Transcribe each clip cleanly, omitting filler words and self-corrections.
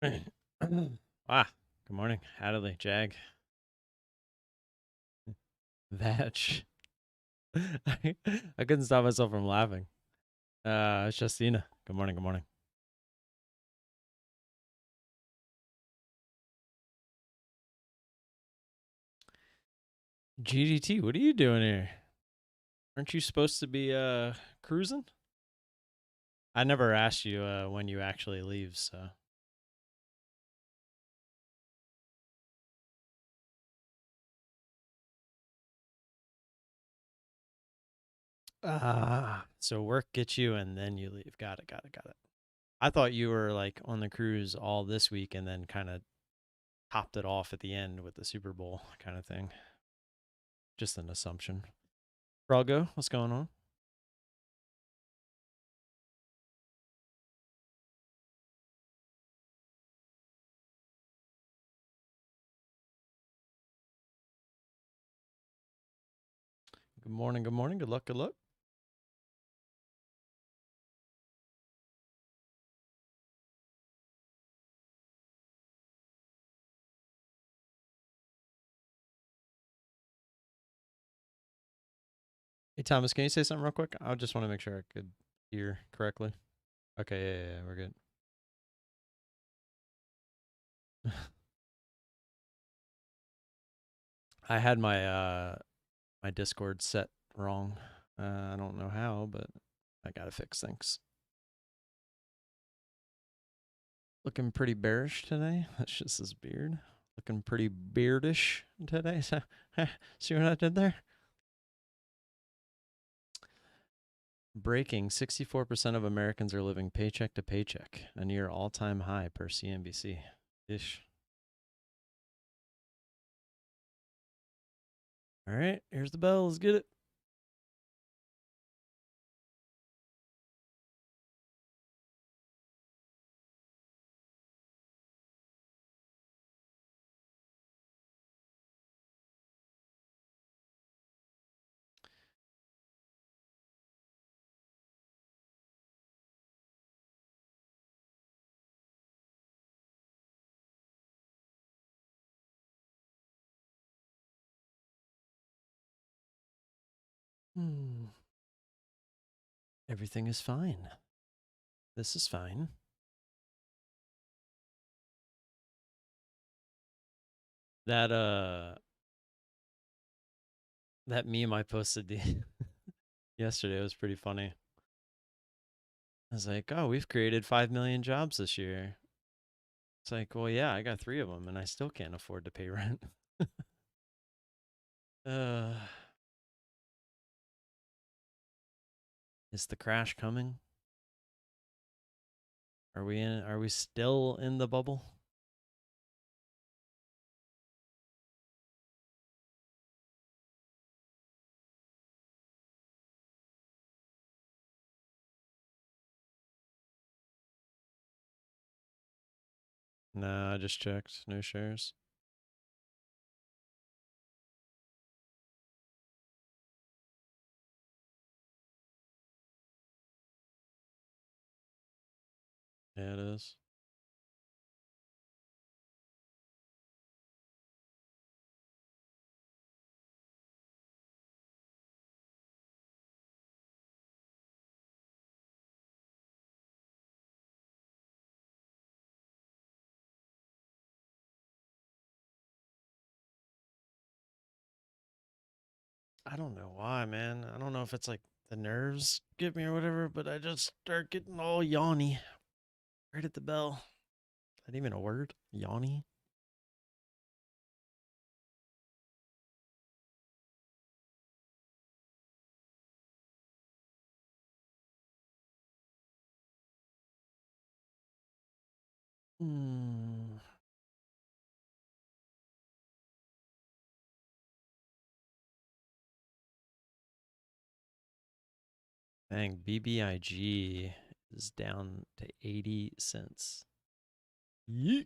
Ah, good morning. Adley, Jag, Vatch. I couldn't stop myself from laughing. It's Justina. Good morning, good morning. GDT, what are you doing here? Aren't you supposed to be cruising? I never asked you when you actually leave, so. So work gets you and then you leave. Got it, got it, got it. I thought you were like on the cruise all this week and then kind of topped it off at the end with the Super Bowl kind of thing. Just an assumption. Froggo, what's going on? Good morning, good morning. Good luck, good luck. Hey, Thomas, can you say something real quick? I just want to make sure I could hear correctly. Okay, yeah, we're good. I had my Discord set wrong. I don't know how, but I gotta fix things. Looking pretty bearish today. That's just his beard. Looking pretty beardish today. So, see what I did there? Breaking: 64% of Americans are living paycheck to paycheck, a near all-time high per CNBC. Ish. All right, here's the bell. Let's get it. Everything is fine. This is fine. That that meme I posted yesterday was pretty funny. I was like, "Oh, we've created 5 million jobs this year." It's like, "Well, yeah, I got 3 of them and I still can't afford to pay rent." uh is the crash coming? Are we still in the bubble? No, I just checked. No shares. Yeah, it is. I don't know why, man. I don't know if it's like the nerves get me or whatever, but I just start getting all yawny right at the bell. Is that even a word? Yawny? Hmm. Dang, BBIG is down to 80 cents. Yeet.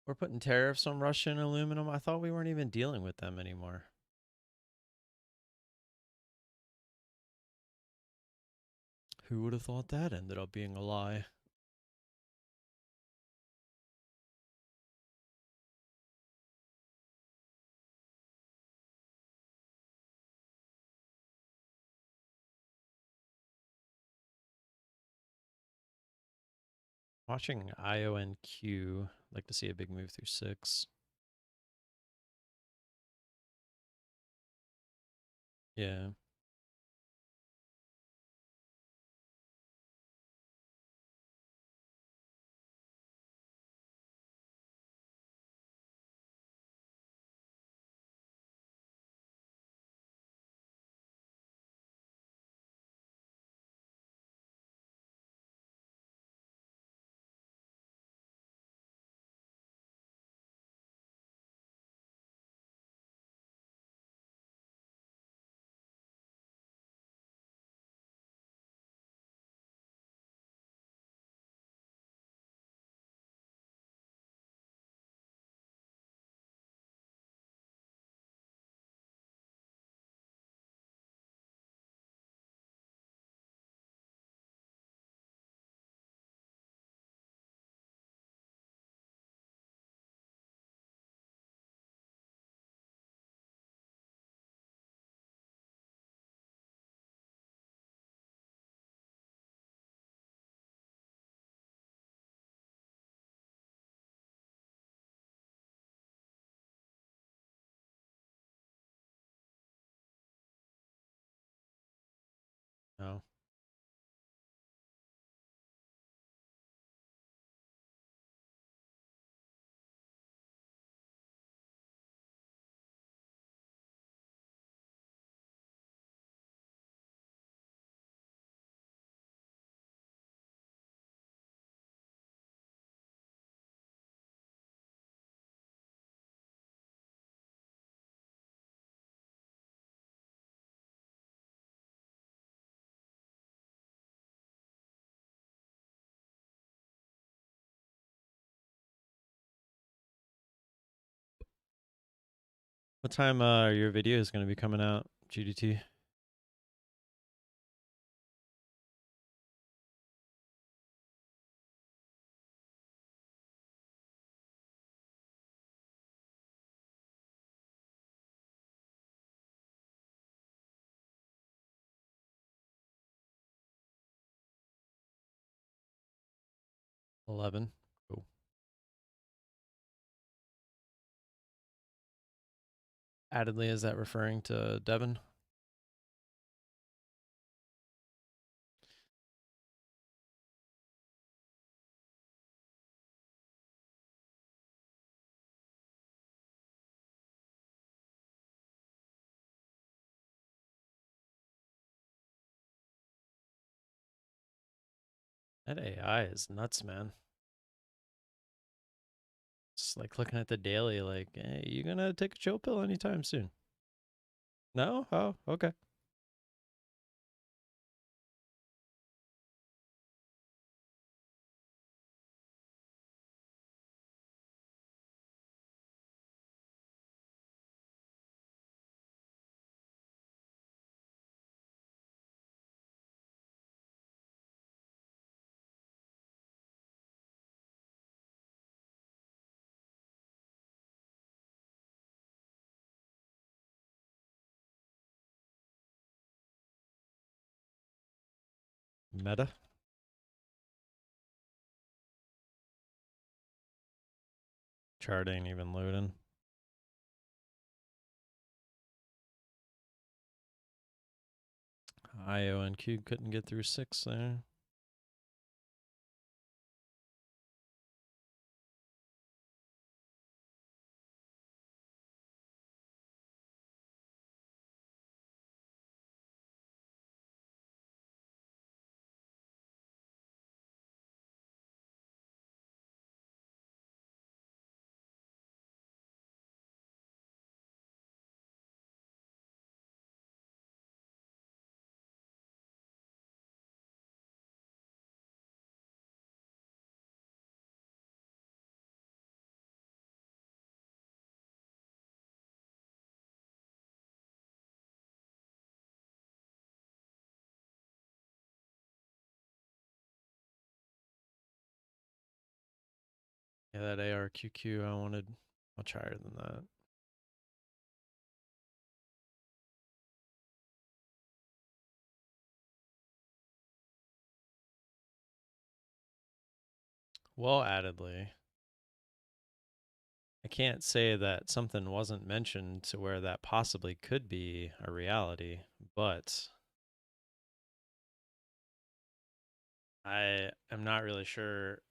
We're putting tariffs on Russian aluminum. I thought we weren't even dealing with them anymore. Who would have thought that ended up being a lie? Watching IONQ. Like to see a big move through 6. Yeah. No. What time are your videos going to be coming out, GDT? $11. Cool. Addedly, is that referring to Devin? That AI is nuts, man. It's like looking at the daily, like, hey, you gonna take a chill pill anytime soon? No? Oh, okay. Meta. Chart ain't even loading. IO and Q couldn't get through 6 there. Yeah, that ARQQ I wanted much higher than that. Well, addedly, I can't say that something wasn't mentioned to where that possibly could be a reality, but I am not really sure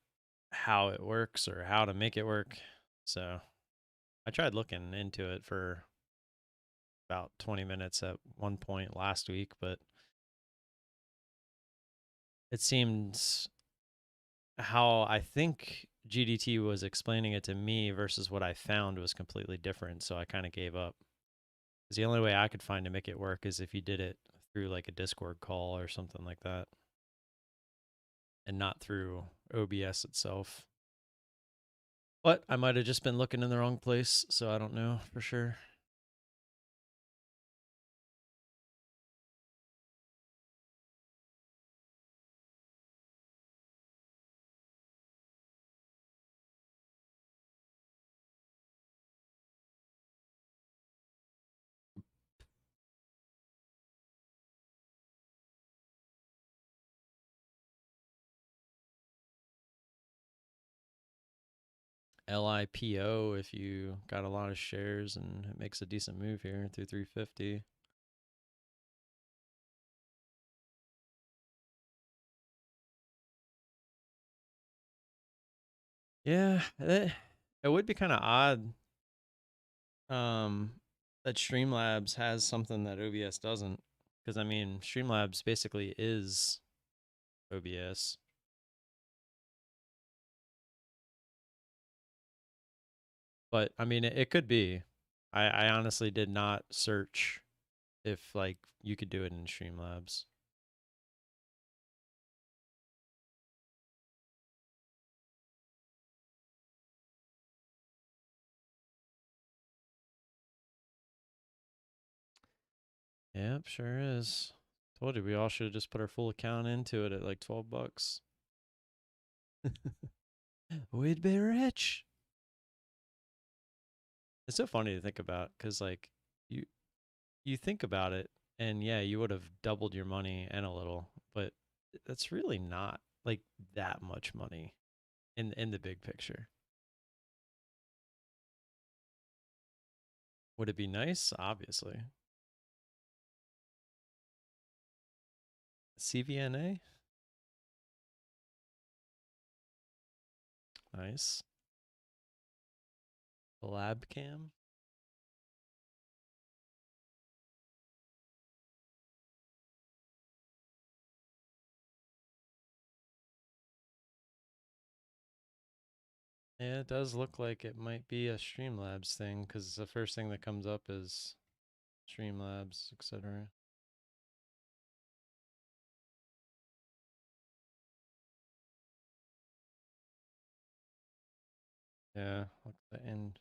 how it works or how to make it work. So I tried looking into it for about 20 minutes at one point last week, but it seems how I think GDT was explaining it to me versus what I found was completely different. So I kind of gave up. Because the only way I could find to make it work is if you did it through like a Discord call or something like that and not through OBS itself. But I might have just been looking in the wrong place, so I don't know for sure. LIPO if you got a lot of shares and it makes a decent move here through 350. Yeah, it would be kind of odd um, that Streamlabs has something that OBS doesn't. Because, I mean, Streamlabs basically is OBS. But, I mean, it could be. I honestly did not search if, like, you could do it in Streamlabs. Yep, sure is. Told you we all should have just put our full account into it at like 12 bucks. We'd be rich. It's so funny to think about because like you you think about it and yeah, you would have doubled your money and a little, but that's really not like that much money in the big picture. Would it be nice? Obviously. CVNA? Nice. Lab cam? Yeah, it does look like it might be a Streamlabs thing because the first thing that comes up is Streamlabs, etc. Yeah, and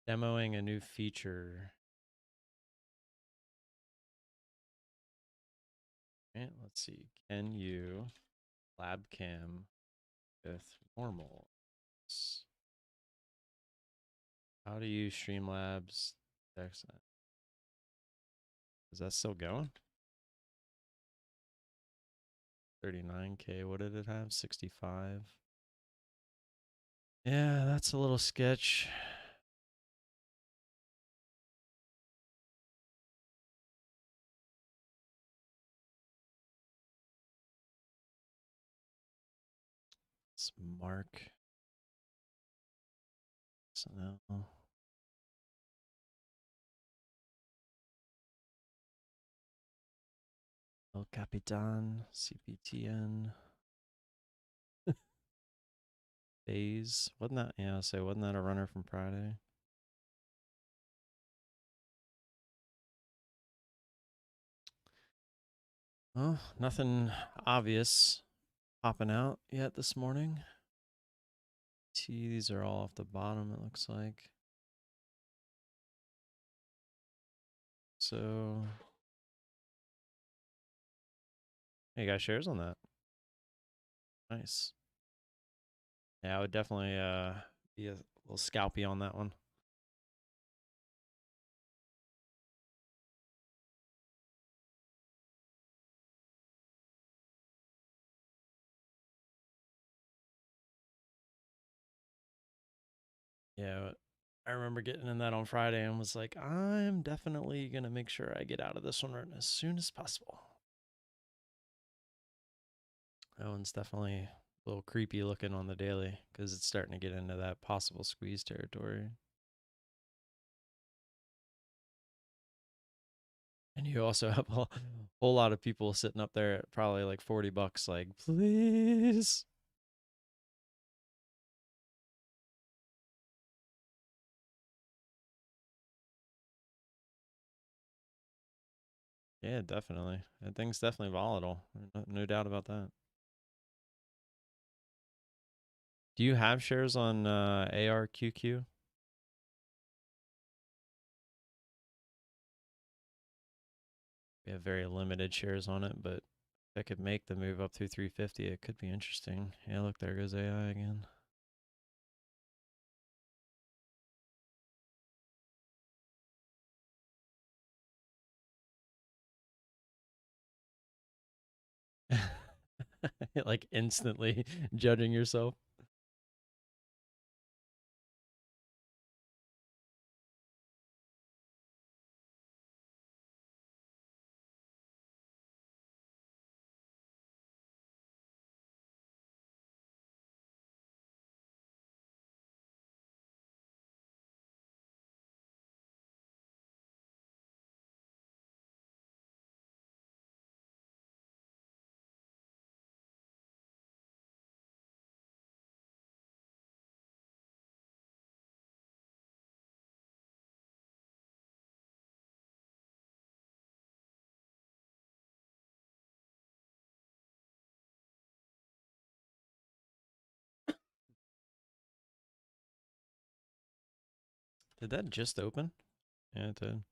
demoing a new feature. Right, let's see. Can you lab cam with normal? How do you Streamlabs? Is that still going? 39K. What did it have? 65. Yeah, that's a little sketch. Let's mark. So now. El Capitan, CPTN, Phase. Wasn't that, yeah, so wasn't that a runner from Friday? Well, nothing obvious popping out yet this morning. These are all off the bottom, it looks like. So, hey, you got shares on that. Nice. Yeah, I would definitely be a little scalpy on that one. Yeah, I remember getting in that on Friday and was like, I'm definitely gonna make sure I get out of this one right as soon as possible. That one's definitely a little creepy looking on the daily because it's starting to get into that possible squeeze territory. And you also have a whole lot of people sitting up there at probably like $40, like, please. Yeah, definitely. And things definitely volatile. No doubt about that. Do you have shares on ARQQ? We have very limited shares on it, but if I could make the move up through 350, it could be interesting. Yeah, look, there goes AI again. Like instantly judging yourself. Did that just open? Yeah, it did.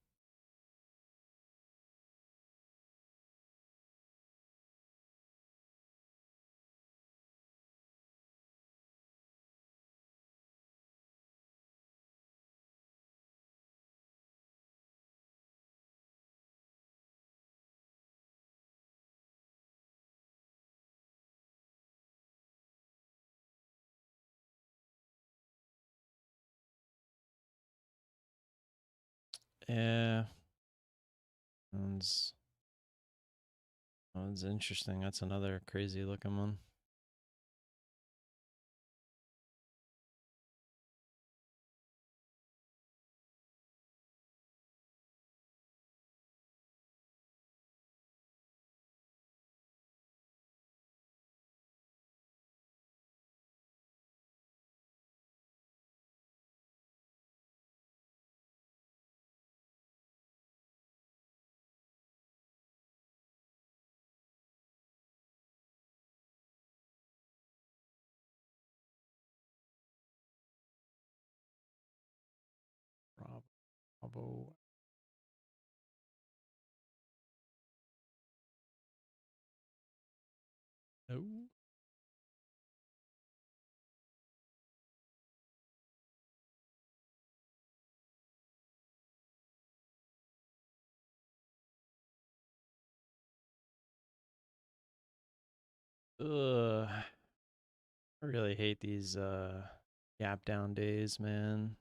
Yeah, sounds sounds interesting. That's another crazy looking one. Bravo. No. Ugh. I really hate these gap down days, man.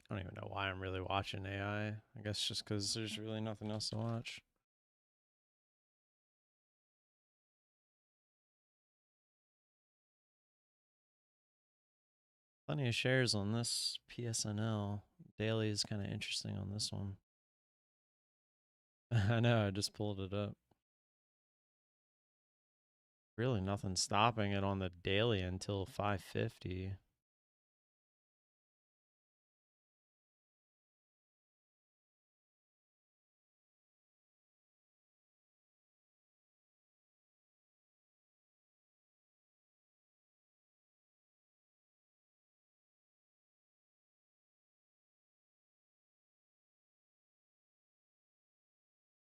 I don't even know why I'm really watching AI. I guess just because there's really nothing else to watch. Plenty of shares on this PSNL. Daily is kind of interesting on this one. I know, I just pulled it up. Really nothing stopping it on the daily until 550.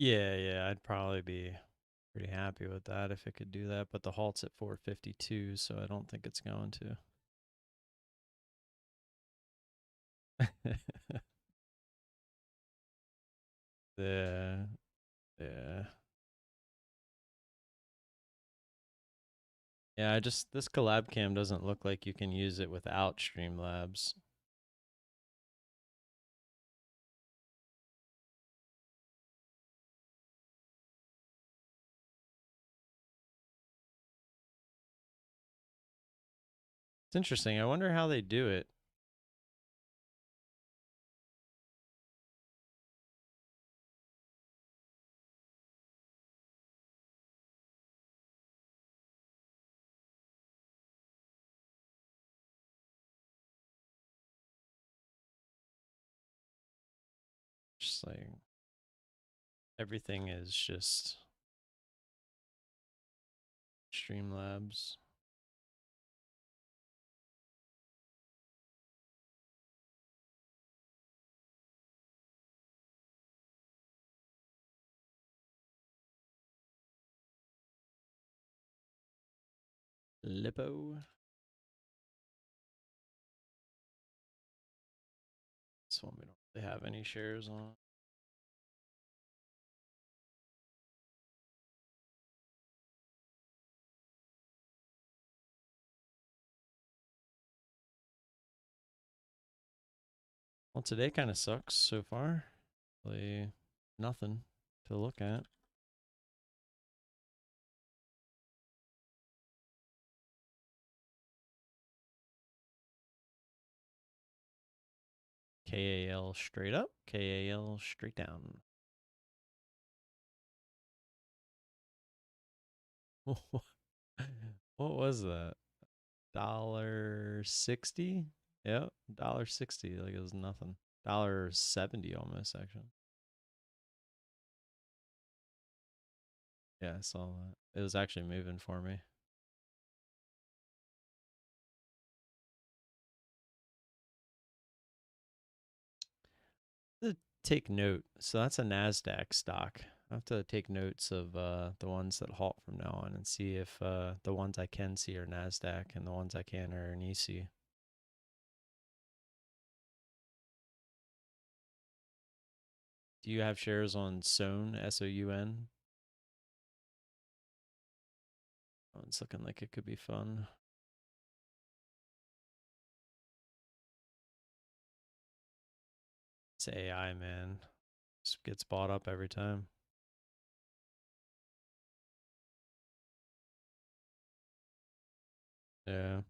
Yeah, I'd probably be pretty happy with that if it could do that, but the halt's at 452, so I don't think it's going to. Yeah, yeah. Yeah, this collab cam doesn't look like you can use it without Streamlabs. It's interesting. I wonder how they do it. Just like everything is just Streamlabs. Lipo. This one we don't really have any shares on. Well, today kind of sucks so far. Really nothing to look at. KAL straight up, KAL straight down. What was that? $1.60? Yep, $1.60. Like it was nothing. $1.70 almost actually. Yeah, I saw that. It was actually moving for me. To take note. So that's a NASDAQ stock. I have to take notes of the ones that halt from now on and see if the ones I can see are NASDAQ and the ones I can are NYSE. Do you have shares on SOUN, SOUN? Oh, it's looking like it could be fun. It's AI, man. Just gets bought up every time. Yeah.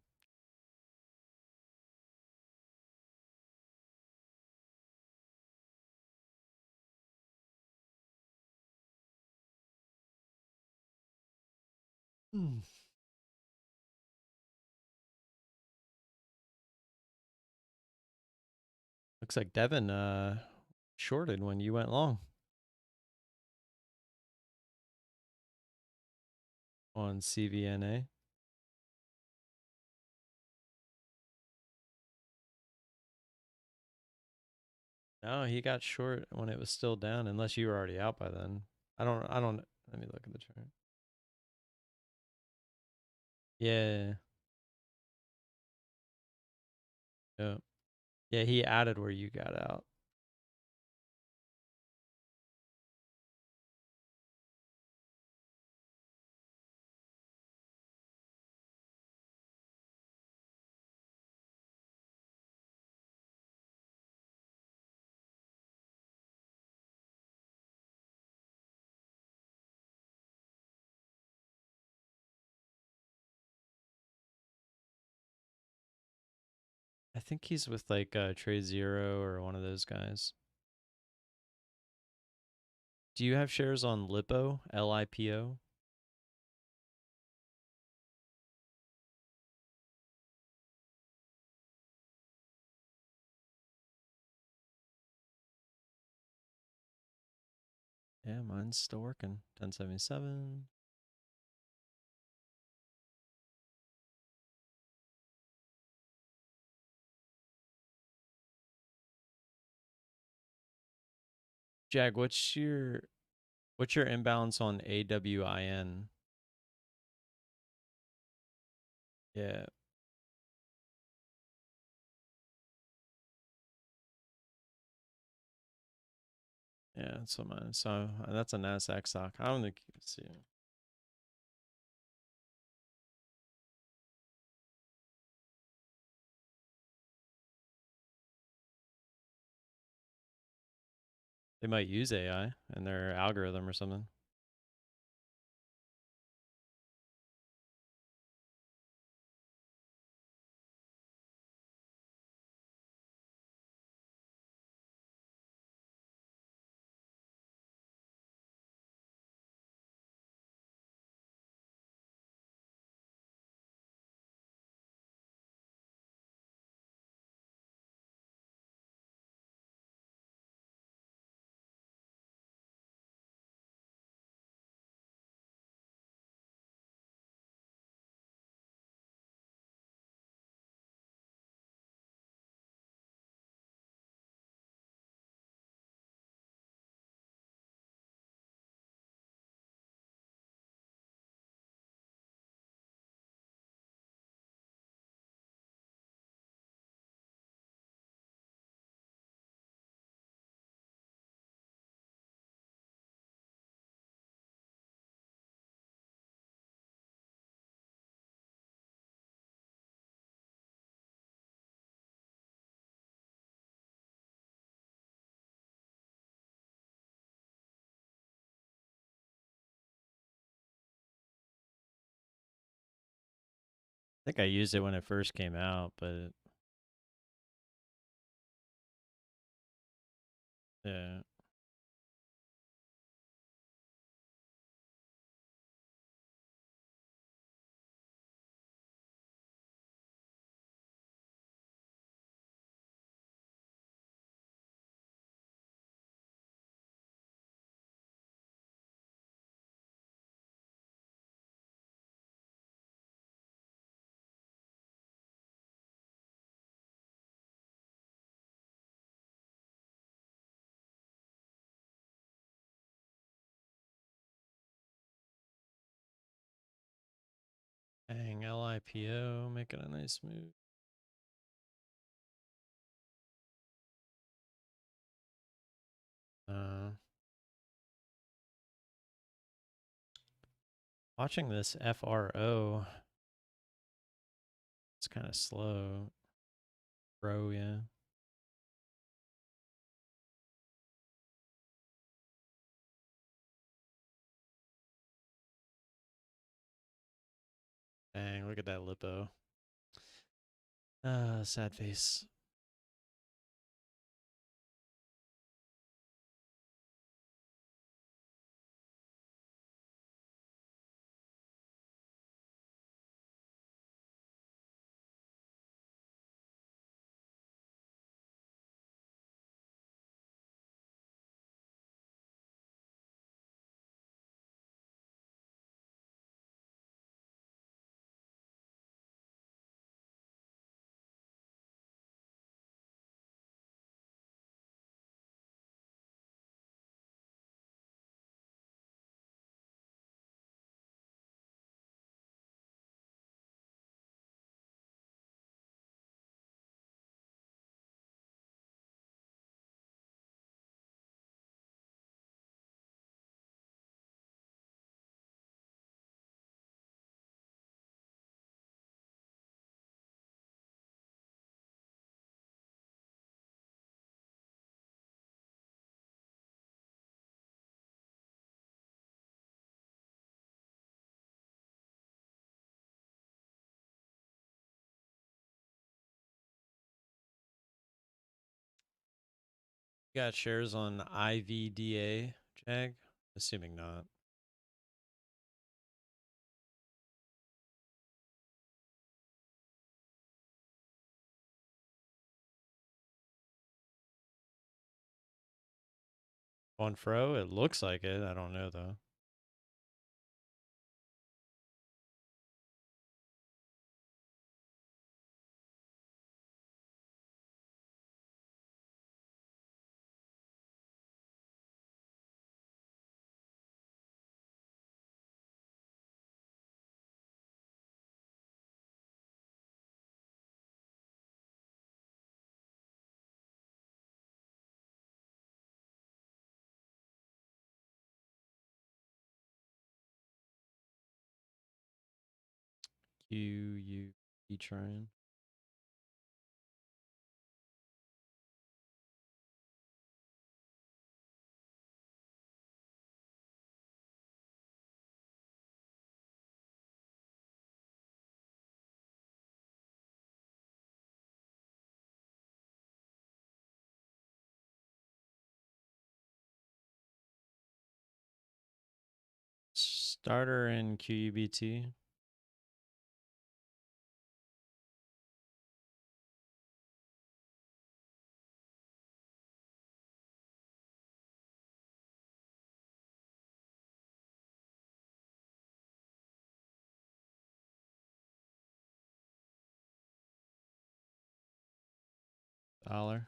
Hmm. Looks like Devin shorted when you went long on CVNA. No, he got short when it was still down, unless you were already out by then. I don't let me look at the chart. Yeah. Yeah. Yeah, he added where you got out. I think he's with like Trade Zero or one of those guys. Do you have shares on Lipo? LIPO? Yeah, mine's still working. 1077. Jag, what's your What's your imbalance on AWIN? Yeah. Yeah, that's what mine. So that's a NASDAQ stock. I don't think you can see it. They might use AI in their algorithm or something. I think I used it when it first came out, but yeah. Dang, LIPO making a nice move. Watching this FRO, it's kind of slow. Bro, yeah. Dang, look at that lipo. Sad face. You got shares on IVDA, Jag? Assuming not. On Fro, it looks like it. I don't know though. QUB trying. Starter in QUBT. Dollar.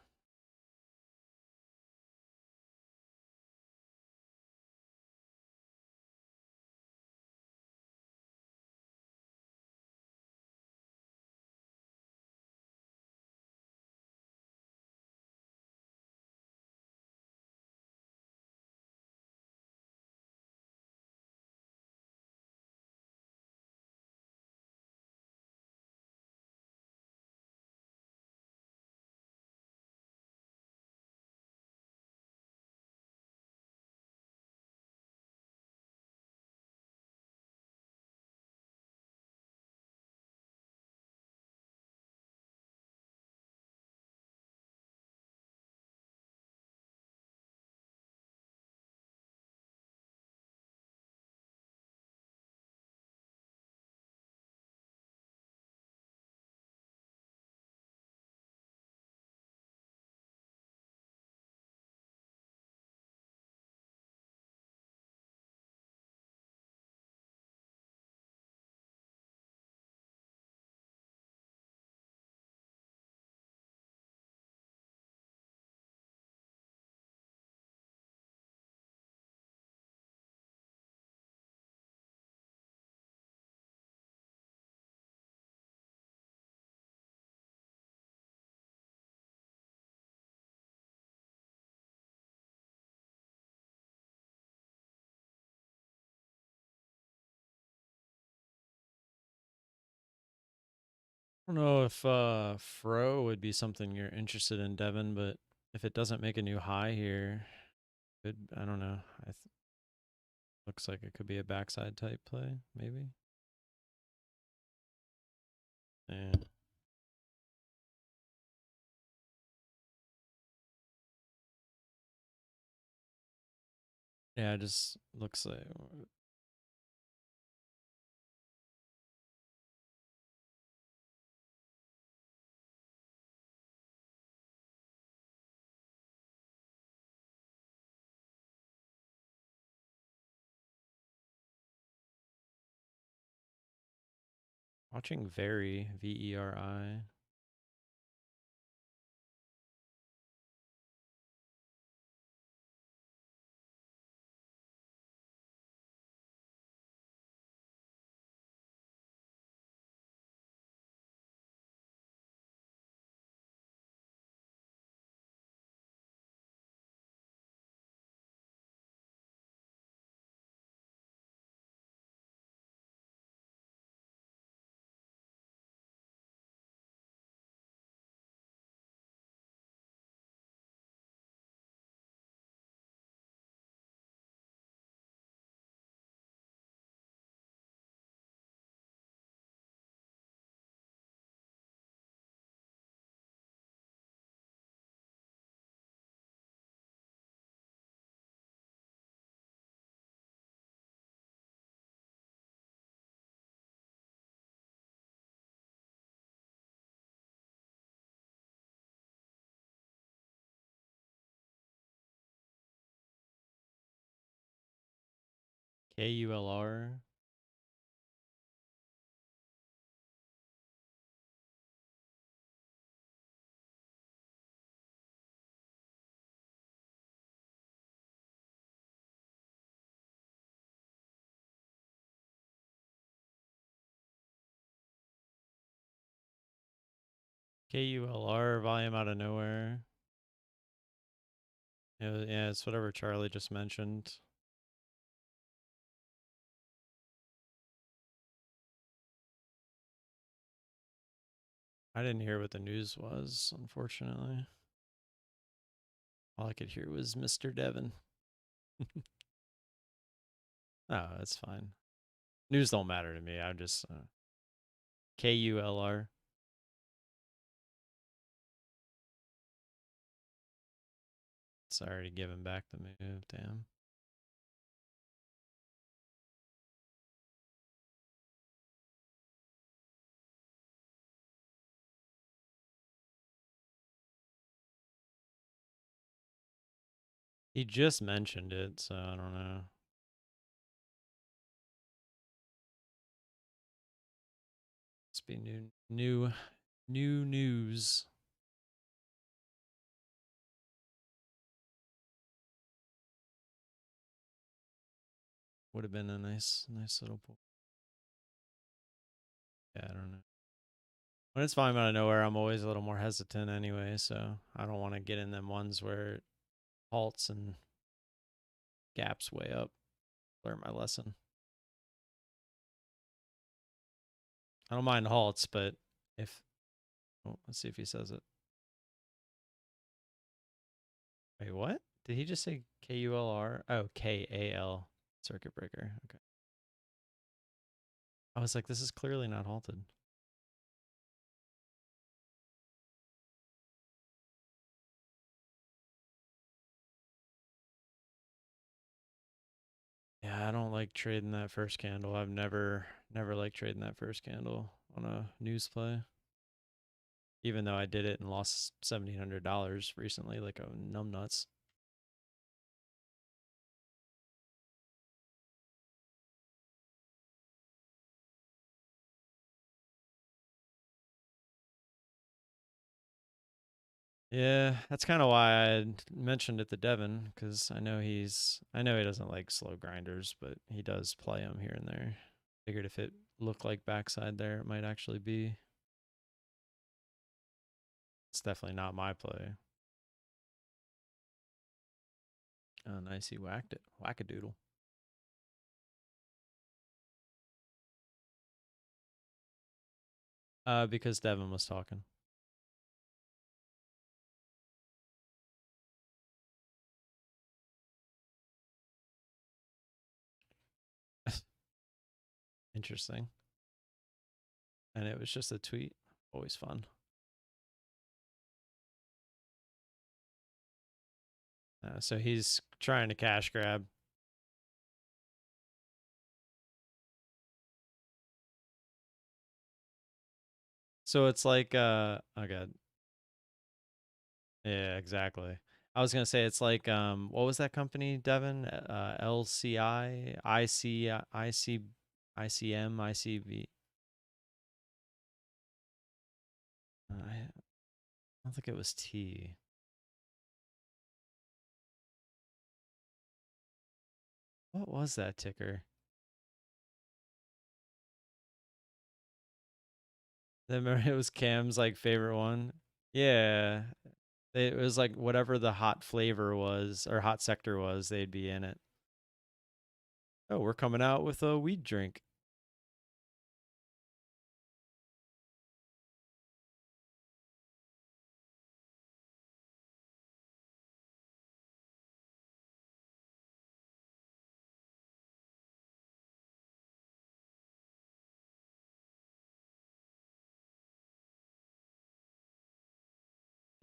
I don't know if Fro would be something you're interested in, Devin, but if it doesn't make a new high here, I don't know. Looks like it could be a backside type play, maybe. Yeah. Yeah, it just looks like watching Veri, VERI. KULR. KULR, volume out of nowhere. Yeah, it's whatever Charlie just mentioned. I didn't hear what the news was, unfortunately. All I could hear was Mr. Devon. Oh, that's fine. News don't matter to me. I'm just KULR. Sorry to give him back the move. Damn. He just mentioned it, so I don't know. Must be new news. Would have been a nice little pool. Yeah, I don't know. When it's fine out of nowhere, I'm always a little more hesitant anyway, so I don't want to get in them ones where it halts and gaps way up. Learn my lesson. I don't mind halts, but if let's see if he says it. Wait, what? Did he just say KULR? Oh, KAL circuit breaker. Okay. I was like, this is clearly not halted. Yeah, I don't like trading that first candle. I've never liked trading that first candle on a news play. Even though I did it and lost $1,700 recently, like a numbnuts. Yeah, that's kind of why I mentioned it to Devin, because I know he doesn't like slow grinders, but he does play them here and there. Figured if it looked like backside there, it might actually be. It's definitely not my play. Oh, nice. He whacked it. Whack-a-doodle. Because Devin was talking. Interesting. And it was just a tweet. Always fun. So he's trying to cash grab. So it's like, oh god, yeah, exactly. I was gonna say it's like, what was that company, Devin? LCI, IC, IC, ICM, ICV. I don't think it was T. What was that ticker? Remember it was Cam's like favorite one. Yeah, it was like whatever the hot flavor was or hot sector was, they'd be in it. Oh, we're coming out with a weed drink.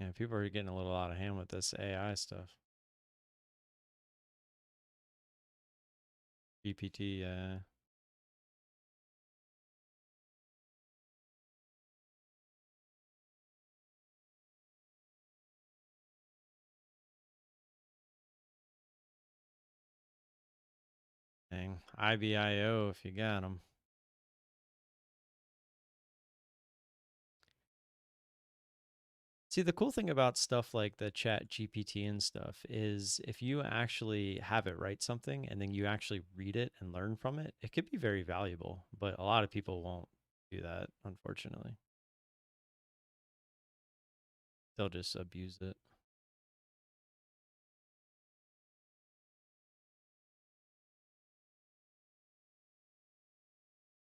Yeah, people are getting a little out of hand with this AI stuff. GPT, dang, IBIO if you got them. See, the cool thing about stuff like the chat GPT and stuff is if you actually have it write something and then you actually read it and learn from it, it could be very valuable. But a lot of people won't do that, unfortunately. They'll just abuse it.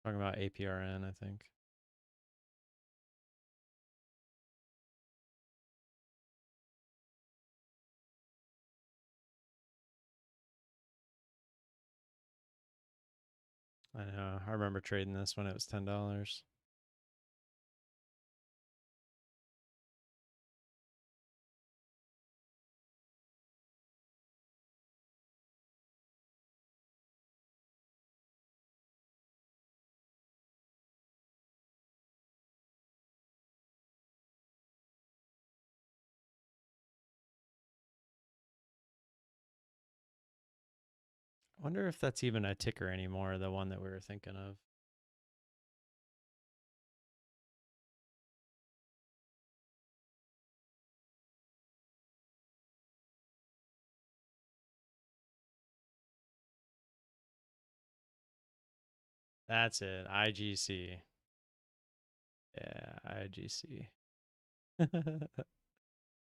Talking about APRN, I think. I know. I remember trading this when it was $10. I wonder if that's even a ticker anymore, the one that we were thinking of. That's it. IGC. Yeah, IGC.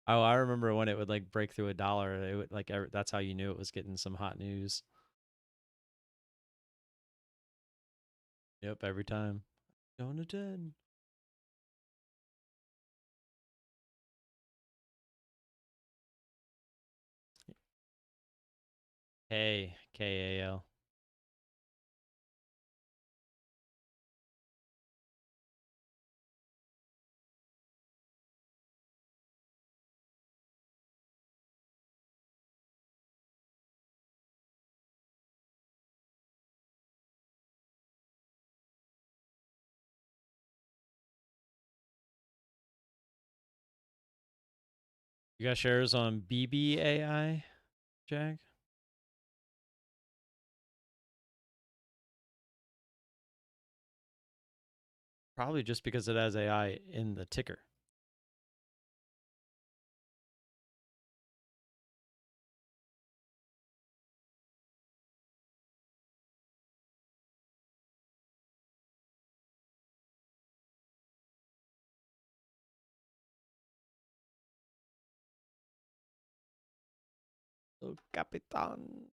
Oh, I remember when it would like break through $1. It would like that's how you knew it was getting some hot news. Yep, every time. Going to 10. KAL. You got shares on BBAI, Jag? Probably just because it has AI in the ticker. Oh, Capitan.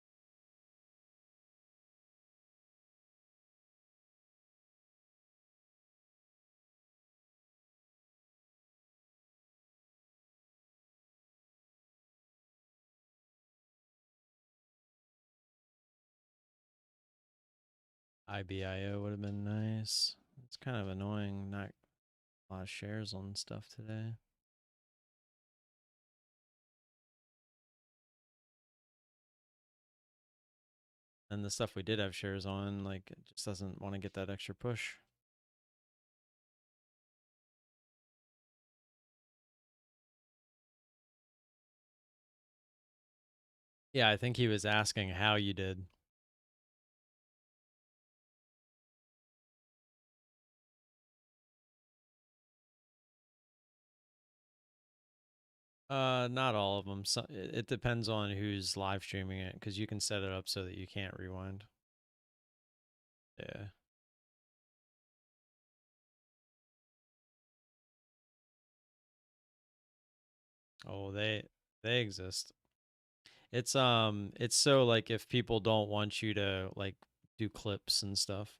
IBIO would have been nice. It's kind of annoying, not a lot of shares on stuff today. And the stuff we did have shares on, like, it just doesn't want to get that extra push. Yeah, I think he was asking how you did. Not all of them. So it depends on who's live streaming it, because you can set it up so that you can't rewind. Yeah. Oh, they exist. It's so like if people don't want you to like do clips and stuff.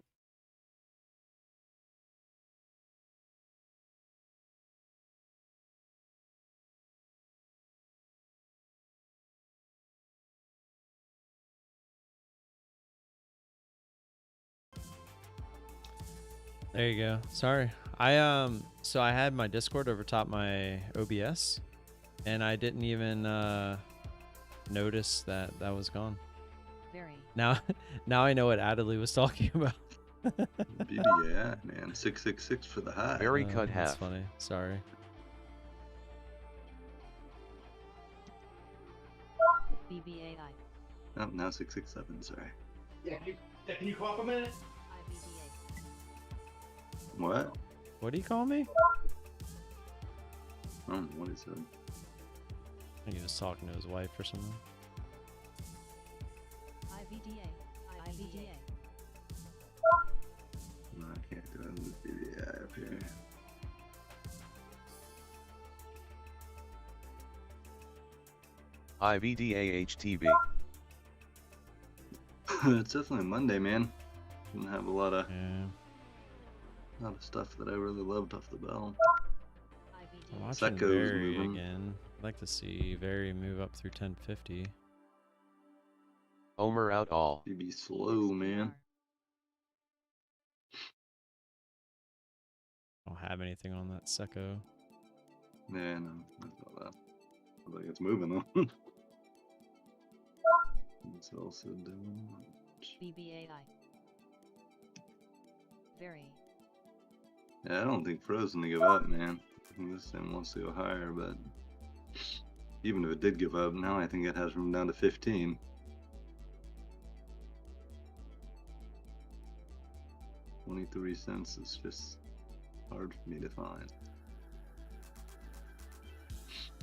There you go. Sorry. So I had my Discord over top my OBS and I didn't even notice that was gone. Very. Now I know what Adley was talking about. BBA, man, 666 for the high. Very cut That's half. funny. Sorry. BBAI. Oh, now 667. Sorry. Yeah, can you come up a minute? IBDA. What? What do you call me? I don't know what he said. I think he was talking to his wife or something. IBDA. IBDA. No, I can't do it with BBA up here. IBDAHTV. It's definitely Monday, man. Gonna have a lot of stuff that I really loved off the bell. I'm IBDA. watching SECO's Very moving. again. I'd like to see Very move up through 1050. Omer out all. BB slow, man. I don't have anything on that SECO. Yeah, no, I saw that. I think it's moving though. It's also doing. BBAI. Very. Yeah, I don't think Frozen to give up, man. I think this thing wants to go higher, but even if it did give up, now I think it has room down to 15. 23 cents is just hard for me to find. IBIO.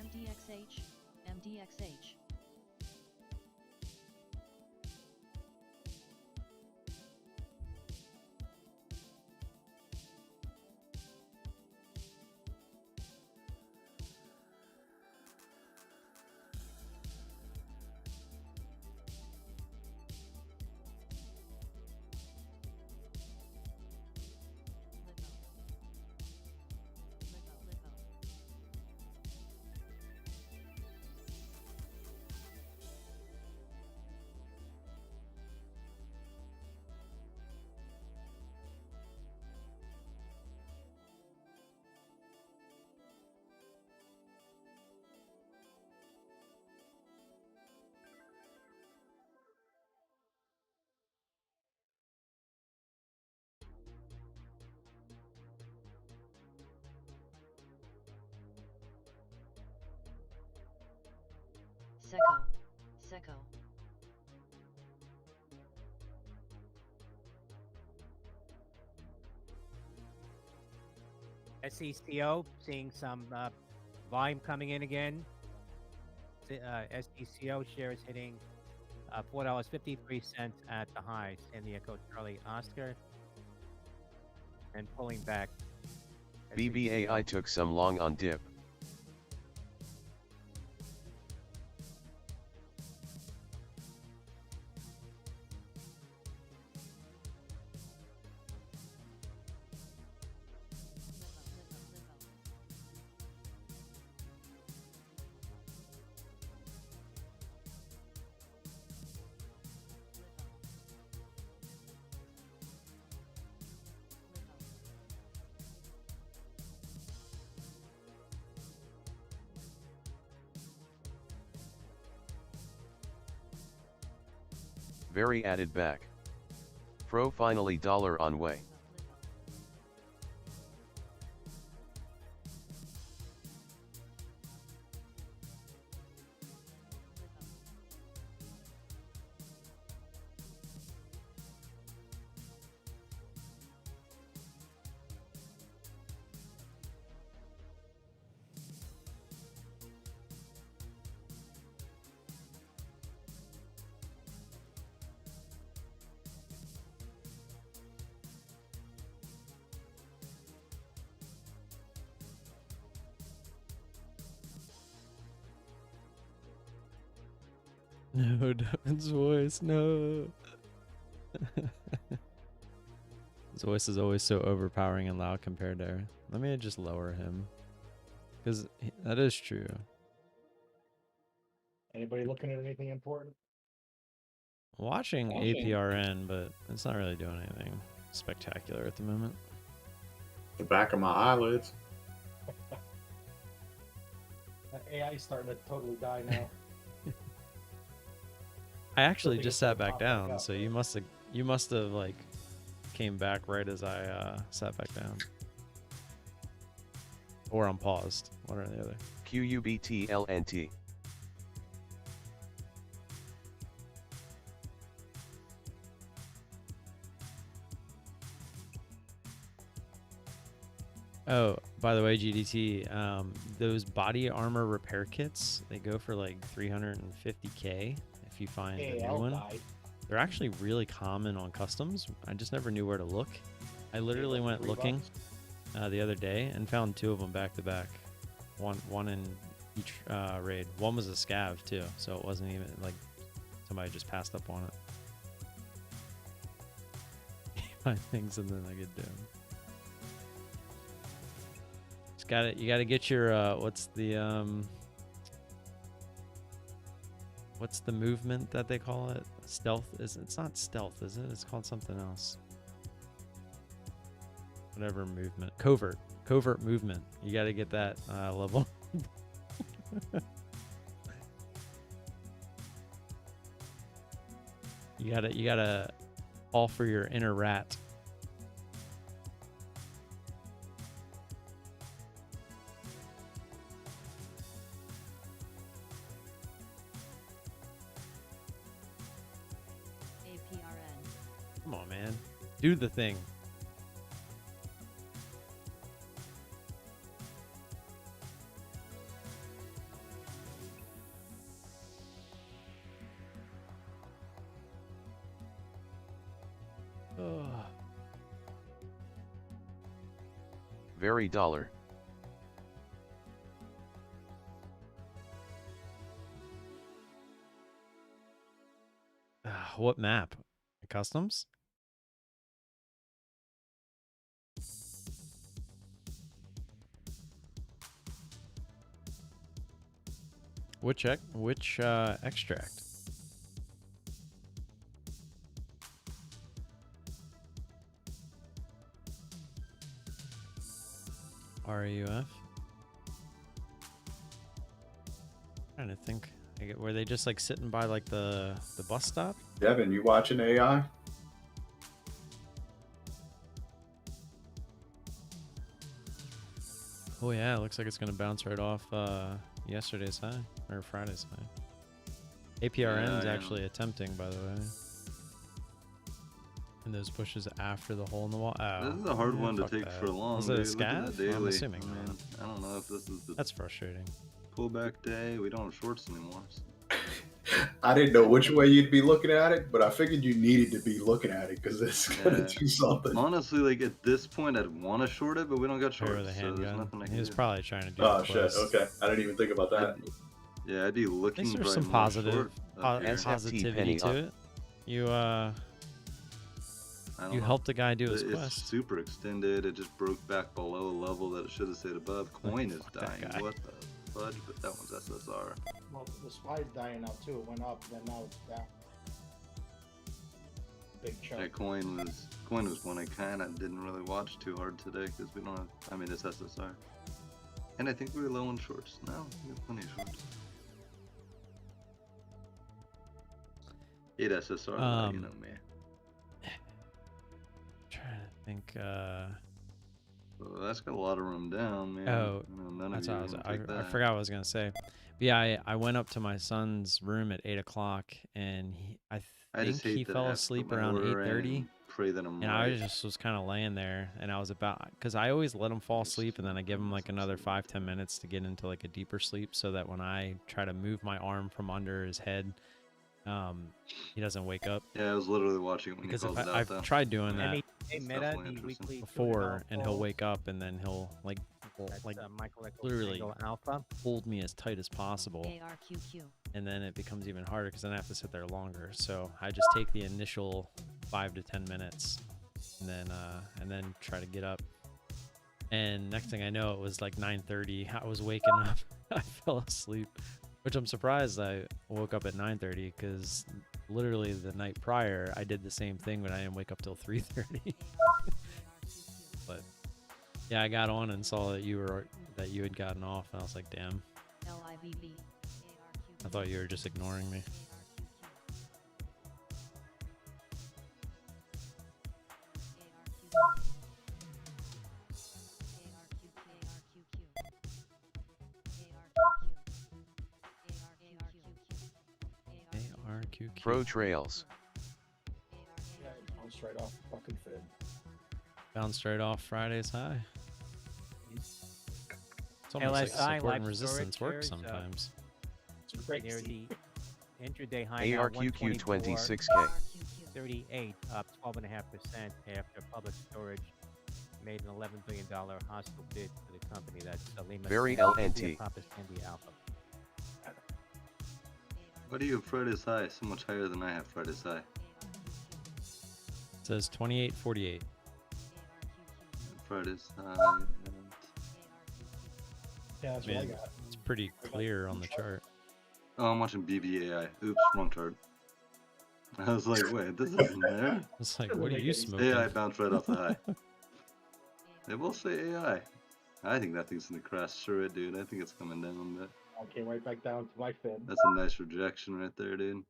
MDXH, MDXH. Lipo. SECO. SECO seeing some volume coming in again. SECO shares hitting $4.53 at the high. San Diego Charlie Oscar, and pulling back. BBAI took some long on dip. Very added back. Pro finally dollar on way. No, Devin's voice, no. His voice is always so overpowering and loud compared to her. Let me just lower him. Because that is true. Anybody looking at anything important? Watching APRN, but it's not really doing anything spectacular at the moment. The back of my eyelids. That AI is starting to totally die now. I actually think just it's gonna sat back pop back down, up, so right? you You must have like came back right as I sat back down, or I'm paused. One or the other. QUBTLNT. Oh, by the way, GDT, those body armor repair kits, they go for like 350K if you find a new AL one. died. They're actually really common on customs. I just never knew where to look. I literally went $3 looking the other day and found 2 of them back to back. One in each raid. One was a scav too, so it wasn't even like somebody just passed up on it. Find things and then I get doomed. You gotta get your what's the movement that they call it? Stealth? It's not stealth, is it? It's called something else. Whatever movement. Covert movement. You gotta get that level. You gotta fall for your inner rat. APRN. Come on, man. Do the thing. Ugh. Very dollar. What map? Customs? Which extract? RAUF? Trying to think. Were they just like sitting by like the bus stop? Devin, you watching AI? Oh yeah, it looks like it's gonna bounce right off yesterday's high or Friday's high. APRN is Yeah, actually attempting, by the way. And those pushes after the hole in the wall. Oh, This is a hard yeah, one to fuck take that. for long. Was it a dude. Look at scav? that daily. I'm assuming. I mean, I don't know if this is the That's frustrating. pullback day. We don't have shorts anymore. So. I didn't know which way you'd be looking at it, but I figured you needed to be looking at it because it's gonna Yeah. do something. Honestly, like at this point, I'd want to short it, but we don't got Sure, shorts, with a so there's handgun. nothing I He can was do. probably trying to do Oh it shit! close. Okay, I didn't even think about that. Yeah, I'd be looking Thanks for probably some more positive short up here. positivity penny to up. it. You I don't you know. helped the guy do his It's quest. super extended. It just broke back below a level that it should have stayed above. Coin is Fuck that dying. guy. What the fudge? But that one's SSR. Well, the SPY's dying now too. It went up, then now it's down. Big chunk. Yeah, coin was one I kind of didn't really watch too hard today because we don't have. I mean, it's SSR, and I think we were low on shorts. No, we have plenty of shorts. 8 SSR, you know me. Trying to think. Well, that's got a lot of room down, man. Oh, You know, none That's of what you I take I that. forgot what I was gonna say. But yeah, I went up to my son's room at 8 o'clock, and I think just hate he that fell I have to asleep put my around order in 8:30. and pray that I'm And right. I just was kind of laying there, and I was about, because I always let him fall Just asleep, and then I give him like some another sleep. 5-10 minutes to get into like a deeper sleep, so that when I try to move my arm from under his head, he doesn't wake up. Yeah, I was literally watching it when Because you if called it out, I've though. tried doing that Any It's meta, definitely the interesting. weekly before, and he'll alpha, wake up, and then he'll like that's, Michael Echo literally single alpha. hold me as tight as possible, ARQQ. and then it becomes even harder because then I have to sit there longer. So I just take the initial 5 to 10 minutes, and then try to get up. And next thing I know, it was like 9:30. I was waking up. I fell asleep, which I'm surprised I woke up at 9:30 because literally the night prior I did the same thing, but I didn't wake up till 3:30. But yeah, I got on and saw that you had gotten off, and I was like, damn. LIVV. I thought you were just ignoring me. ARQQ. Pro trails. Yeah, it bounced right off the fucking fib. Bounced right off Friday's high. It's almost like LSI support and live resistance storage work shares, sometimes. It's great. near the intraday high now, ARQQ 124, 26K. 38, up 12.5% after Public Storage made an $11 billion hostile bid for the company. That's Lima Very Sandia, LNT. Papa Sandia Alpha. Why do you have Friday's high so much higher than I have Friday's high? It says 28.48. Friday's high. Yeah, that's what I Man, got. it's pretty clear on the chart. Oh, I'm watching BBAI. Oops, wrong chart. I was like, wait, this isn't there. It's like, Doesn't what are make you any sense. smoking? AI bounced right off the high. They will say AI. I think that thing's gonna crash through it, dude. I think it's coming down, but I came right back down to my fib. that's a nice rejection right there, dude.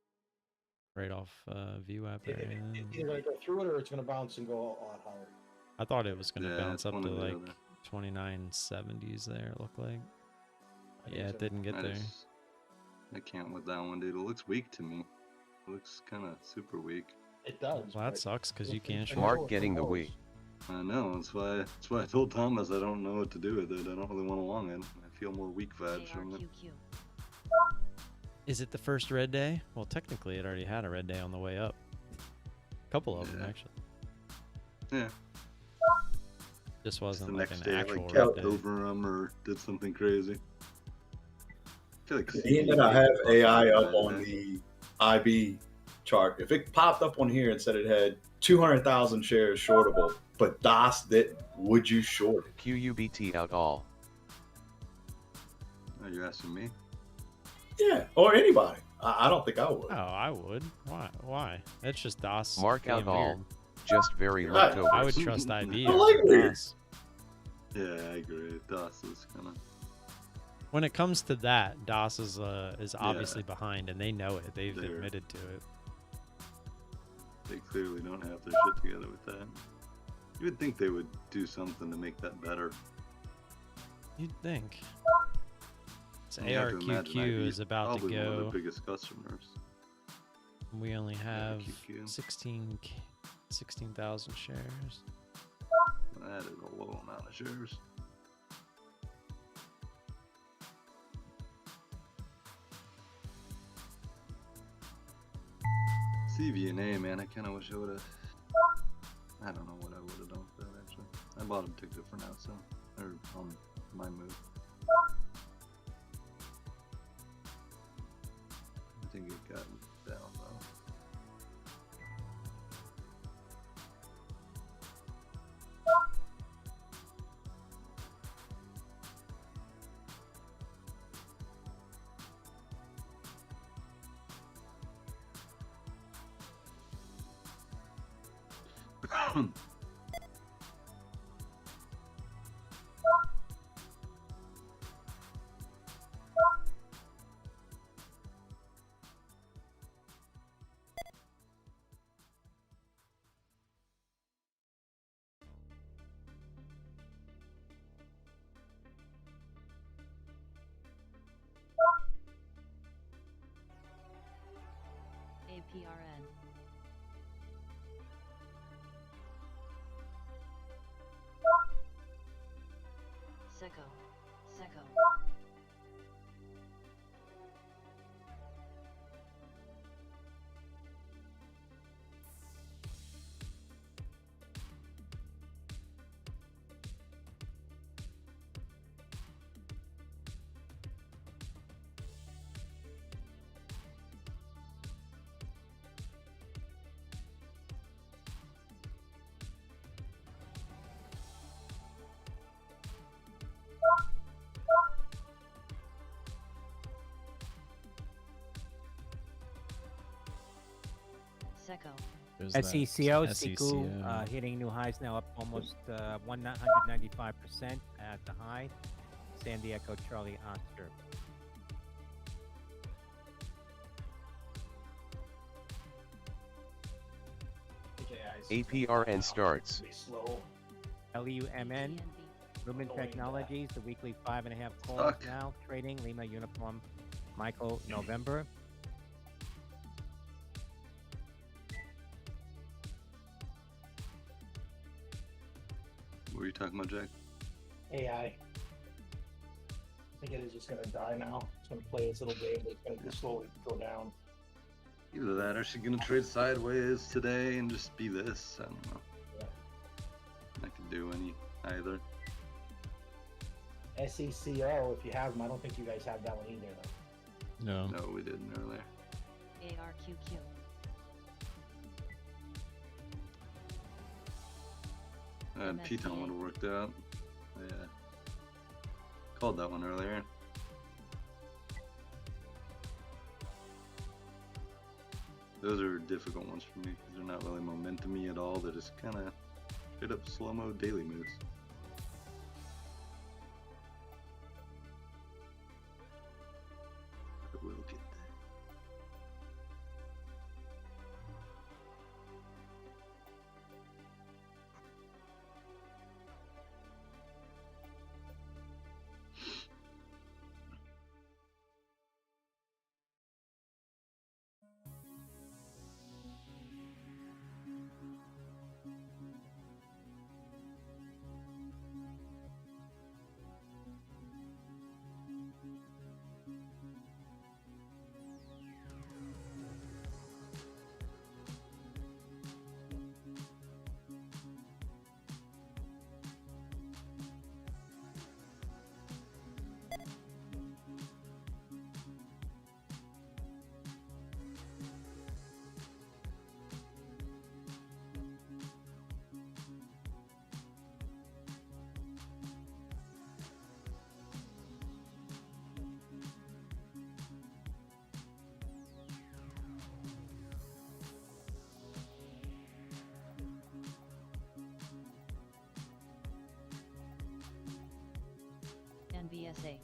Right off VWAP It's area. either gonna go through it or it's gonna bounce and go a lot higher. I thought it was going to Yeah, bounce it's up one to or the like other. 2970s there, it looked like. I think Yeah, so. it didn't get there. I can't with that one, dude. It looks weak to me. It looks kind of super weak. It does. Well, that but sucks because you it's- can't it's short. Mark lower getting the for week. I know. That's why I told Thomas I don't know what to do with it. I don't really want to long it. I feel more weak vibes from it. ARQQ. Is it the first red day? Well, technically, it already had a red day on the way up. A couple of them, Yeah. actually. Yeah. Just Just wasn't the like next an day, it, actual like red kept day. over them or did something crazy. I feel like Being that I have CBA AI up buffer on right the IB chart, if it popped up on here and said it had 200,000 shares shortable, but DOS didn't, would you short it? QUBT out all. there. Are you asking me? Yeah, or anybody. I don't think I would. Oh, I would. Why? Why? It's just DOS. Mark being out all. weird. Just very Right. leftovers. I would trust IB I over like weird. DOS. Yeah, I agree. DOS is kind of. When it comes to that, DOS is obviously behind, and they know it. They've They're- admitted to it. They clearly don't have their shit together with that. You would think they would do something to make that better. You'd think. This You have to imagine ARQQ IB is about to probably one of go. their biggest customers. We only have ARQQ. 16,000 shares. That is a low amount of shares. CVNA, man, I kind of wish I would have. I don't know what I would have done with that actually. I bought a ticket for now, so or on my move. I think it got down though. APRN. SECO. SECO. SECO. There's that SECO, SECO. SECO, hitting new highs now, up almost 195% at the high. San Diego Charlie Oscar. APRN starts. Slow. LUMN, DNB. Lumen Technologies, the weekly 5.5 calls Fuck. now. Trading Lima Uniform Michael November. What were you talking about, Jack? AI. I think it is just going to die now. It's going to play its little game, but it's going to slowly go down. Either that or she's gonna trade sideways today and just be this. I don't know. Yeah. I could do either. SECO, if you have them, I don't think you guys have that one either, though. No. No, we didn't earlier. ARQQ. Piton would have worked out. Yeah. Called that one earlier. Those are difficult ones for me because they're not really momentum-y at all. They're just kind of straight up slow-mo daily moves. But we'll get there. NBSA.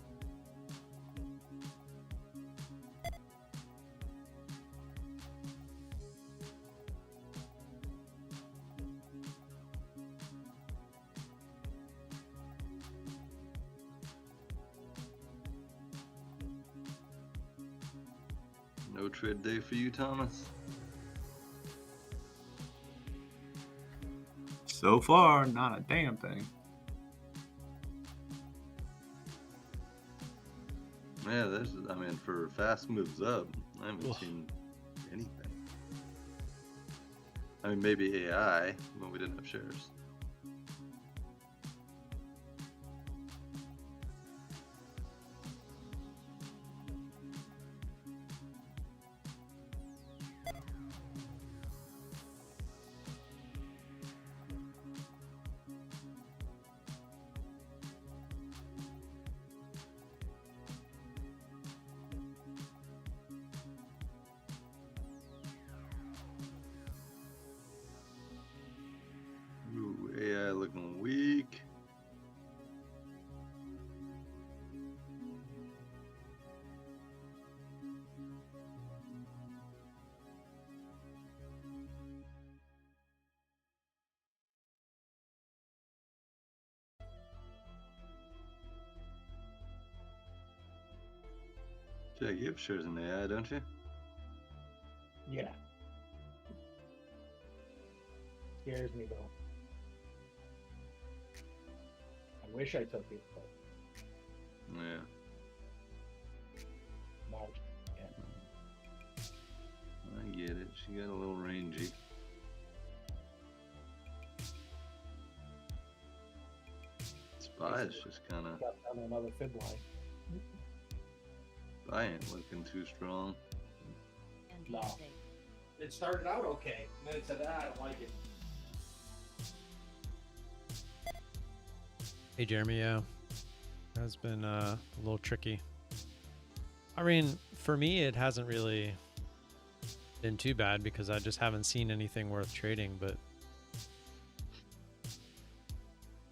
No trade day for you, Thomas. So far, not a damn thing. Yeah, I mean, for fast moves up, I haven't Ugh. seen anything. I mean, maybe AI, but we didn't have shares. Ooh, AI looking weak. Jack, you have shares in AI, don't you? Yeah. Scares me, though. I wish I took it, but Yeah. not. I get it. She got a little rangy. Spy is just kind of. Got down another fib line. I ain't looking too strong. NBSA. It started out okay, and then it said, I don't like it. Hey, Jeremy. Yeah, has been a little tricky. I mean, for me, it hasn't really been too bad because I just haven't seen anything worth trading, but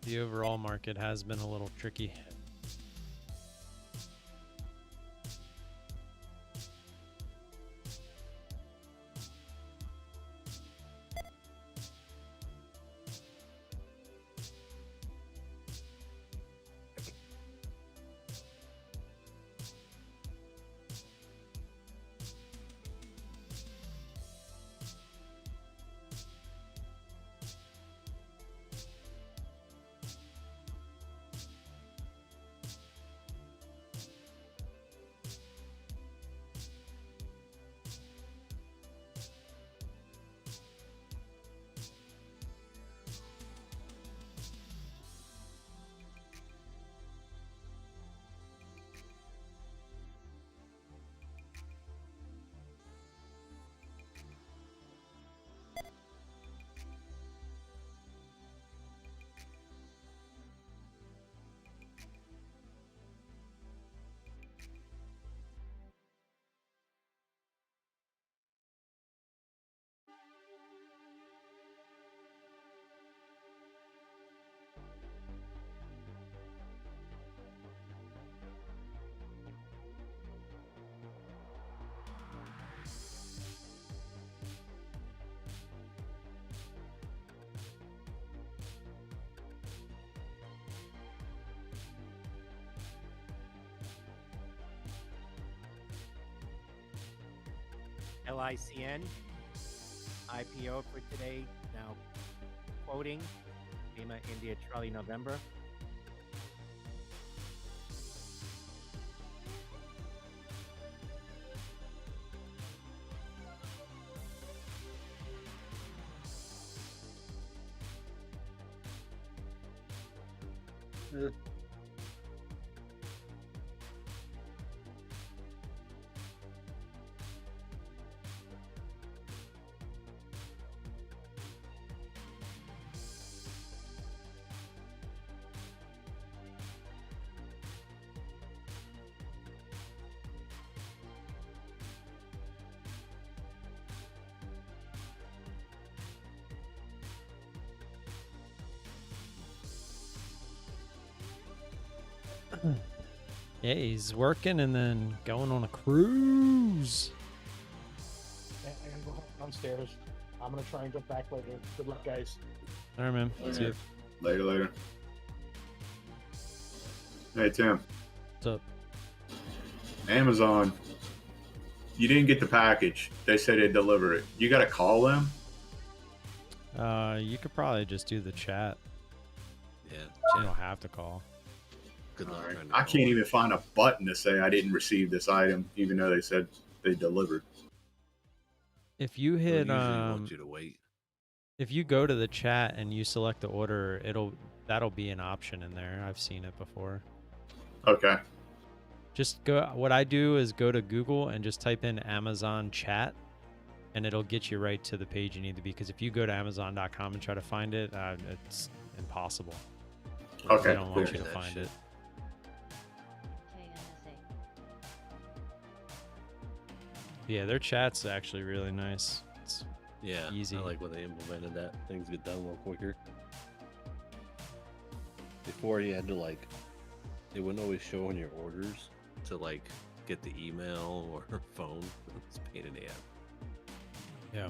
the overall market has been a little tricky. LICN IPO for today. Now quoting Lima India Charlie November. Yeah, he's working and then going on a cruise. I gotta go downstairs. I'm gonna try and get back later. Good luck, guys. All right, man. See you. Later. Hey, Tim. What's up? Amazon. You didn't get the package. They said they'd deliver it. You got to call them? You could probably just do the chat. Yeah. You don't have to call. Good luck. Right. trying to I call can't them. even find a button to say I didn't receive this item, even though they said they delivered. If you They hit usually want you to wait. if you go to the chat and you select the order, that'll be an option in there. I've seen it before. Okay. Just go. What I do is go to Google and just type in Amazon chat, and it'll get you right to the page you need to be. Because if you go to Amazon.com and try to find it, it's impossible. Okay, They don't want cool. you to That find shit. it. KNSA. Yeah, their chat's actually really nice. It's Yeah. easy. I like when they implemented that. Things get done a little quicker. Before you had to like, it wouldn't always show on your orders to like get the email or phone. It's a pain in the ass. Yeah.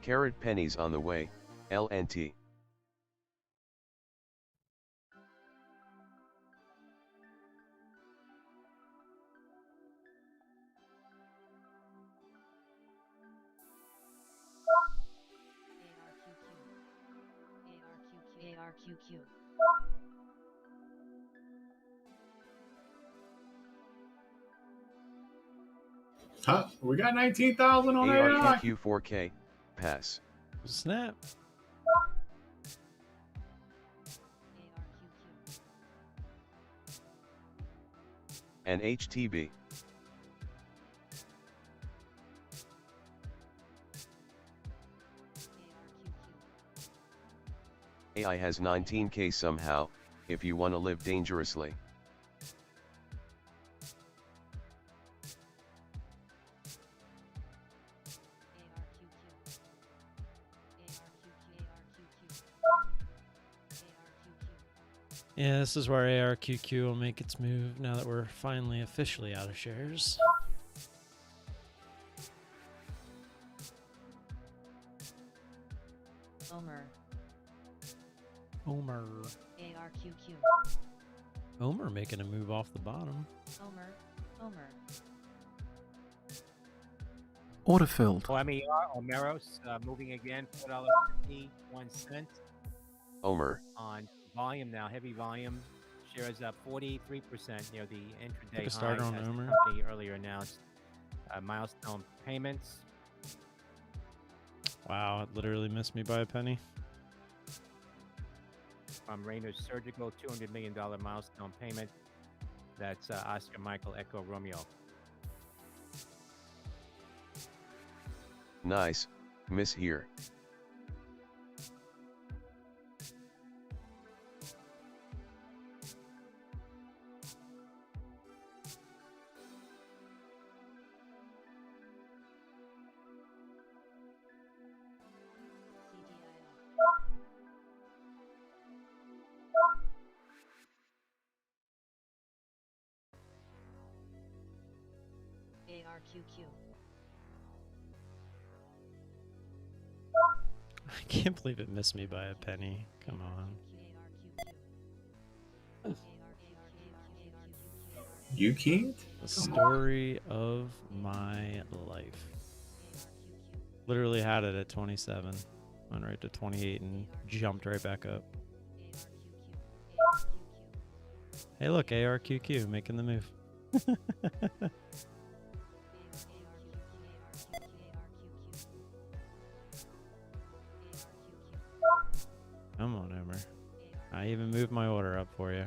Carrot pennies on the way, LNT. ARQQ. Huh? We got 19,000 on AI. ARQQ 4K, pass. Snap. And HTB. AI has 19K somehow, if you wanna live dangerously. Yeah, this is where ARQQ will make its move now that we're finally officially out of shares. Omer. Omer. ARQQ. Omer making a move off the bottom. Omer. Omer. Order filled. OMER, Omeros, moving again, $4.51 Omer. on volume now, heavy volume. Shares up 43% near the Took a intraday high starter on as Omer. the company earlier announced milestone payments. Wow, it literally missed me by a penny. From Rayner's Surgical, $200 million milestone payment. That's Oscar Michael Echo Romeo. Nice. Miss here. ARQQ. I can't believe it missed me by a penny. Come on. You can't? The story of my life. Literally had it at 27. Went right to 28 and jumped right back up. Hey, look, ARQQ making the move. Come on, Omer. I even moved my order up for you.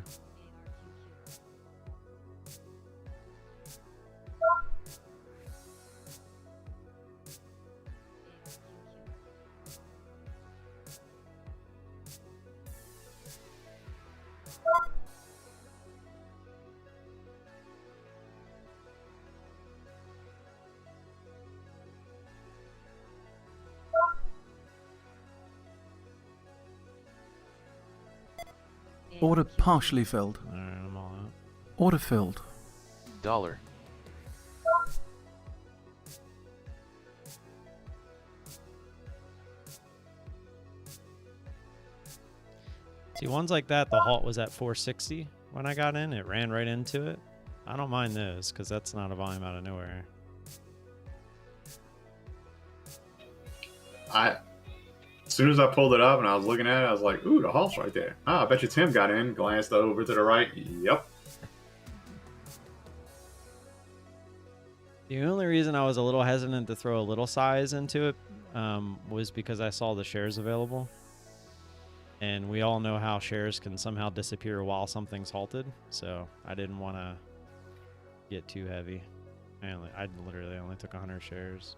Order partially filled. Alright, I'm all out. Order filled. Dollar. See, ones like that, the halt was at 460 when I got in. It ran right into it. I don't mind those because that's not a volume out of nowhere. As soon as I pulled it up and I was looking at it, I was like, ooh, the halt's right there. Ah, I bet you Tim got in, glanced over to the right. Yep. The only reason I was a little hesitant to throw a little size into it was because I saw the shares available. And we all know how shares can somehow disappear while something's halted. So I didn't want to get too heavy. I literally only took 100 shares.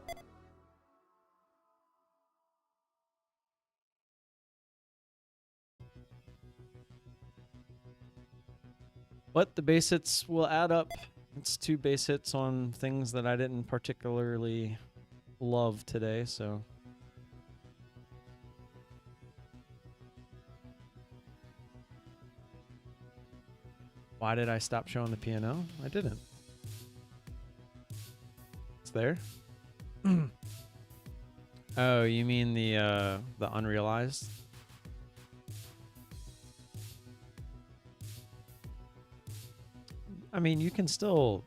But the base hits will add up. It's 2 base hits on things that I didn't particularly love today, so. Why did I stop showing the P&L? I didn't. It's there. Oh, you mean the unrealized? I mean, you can still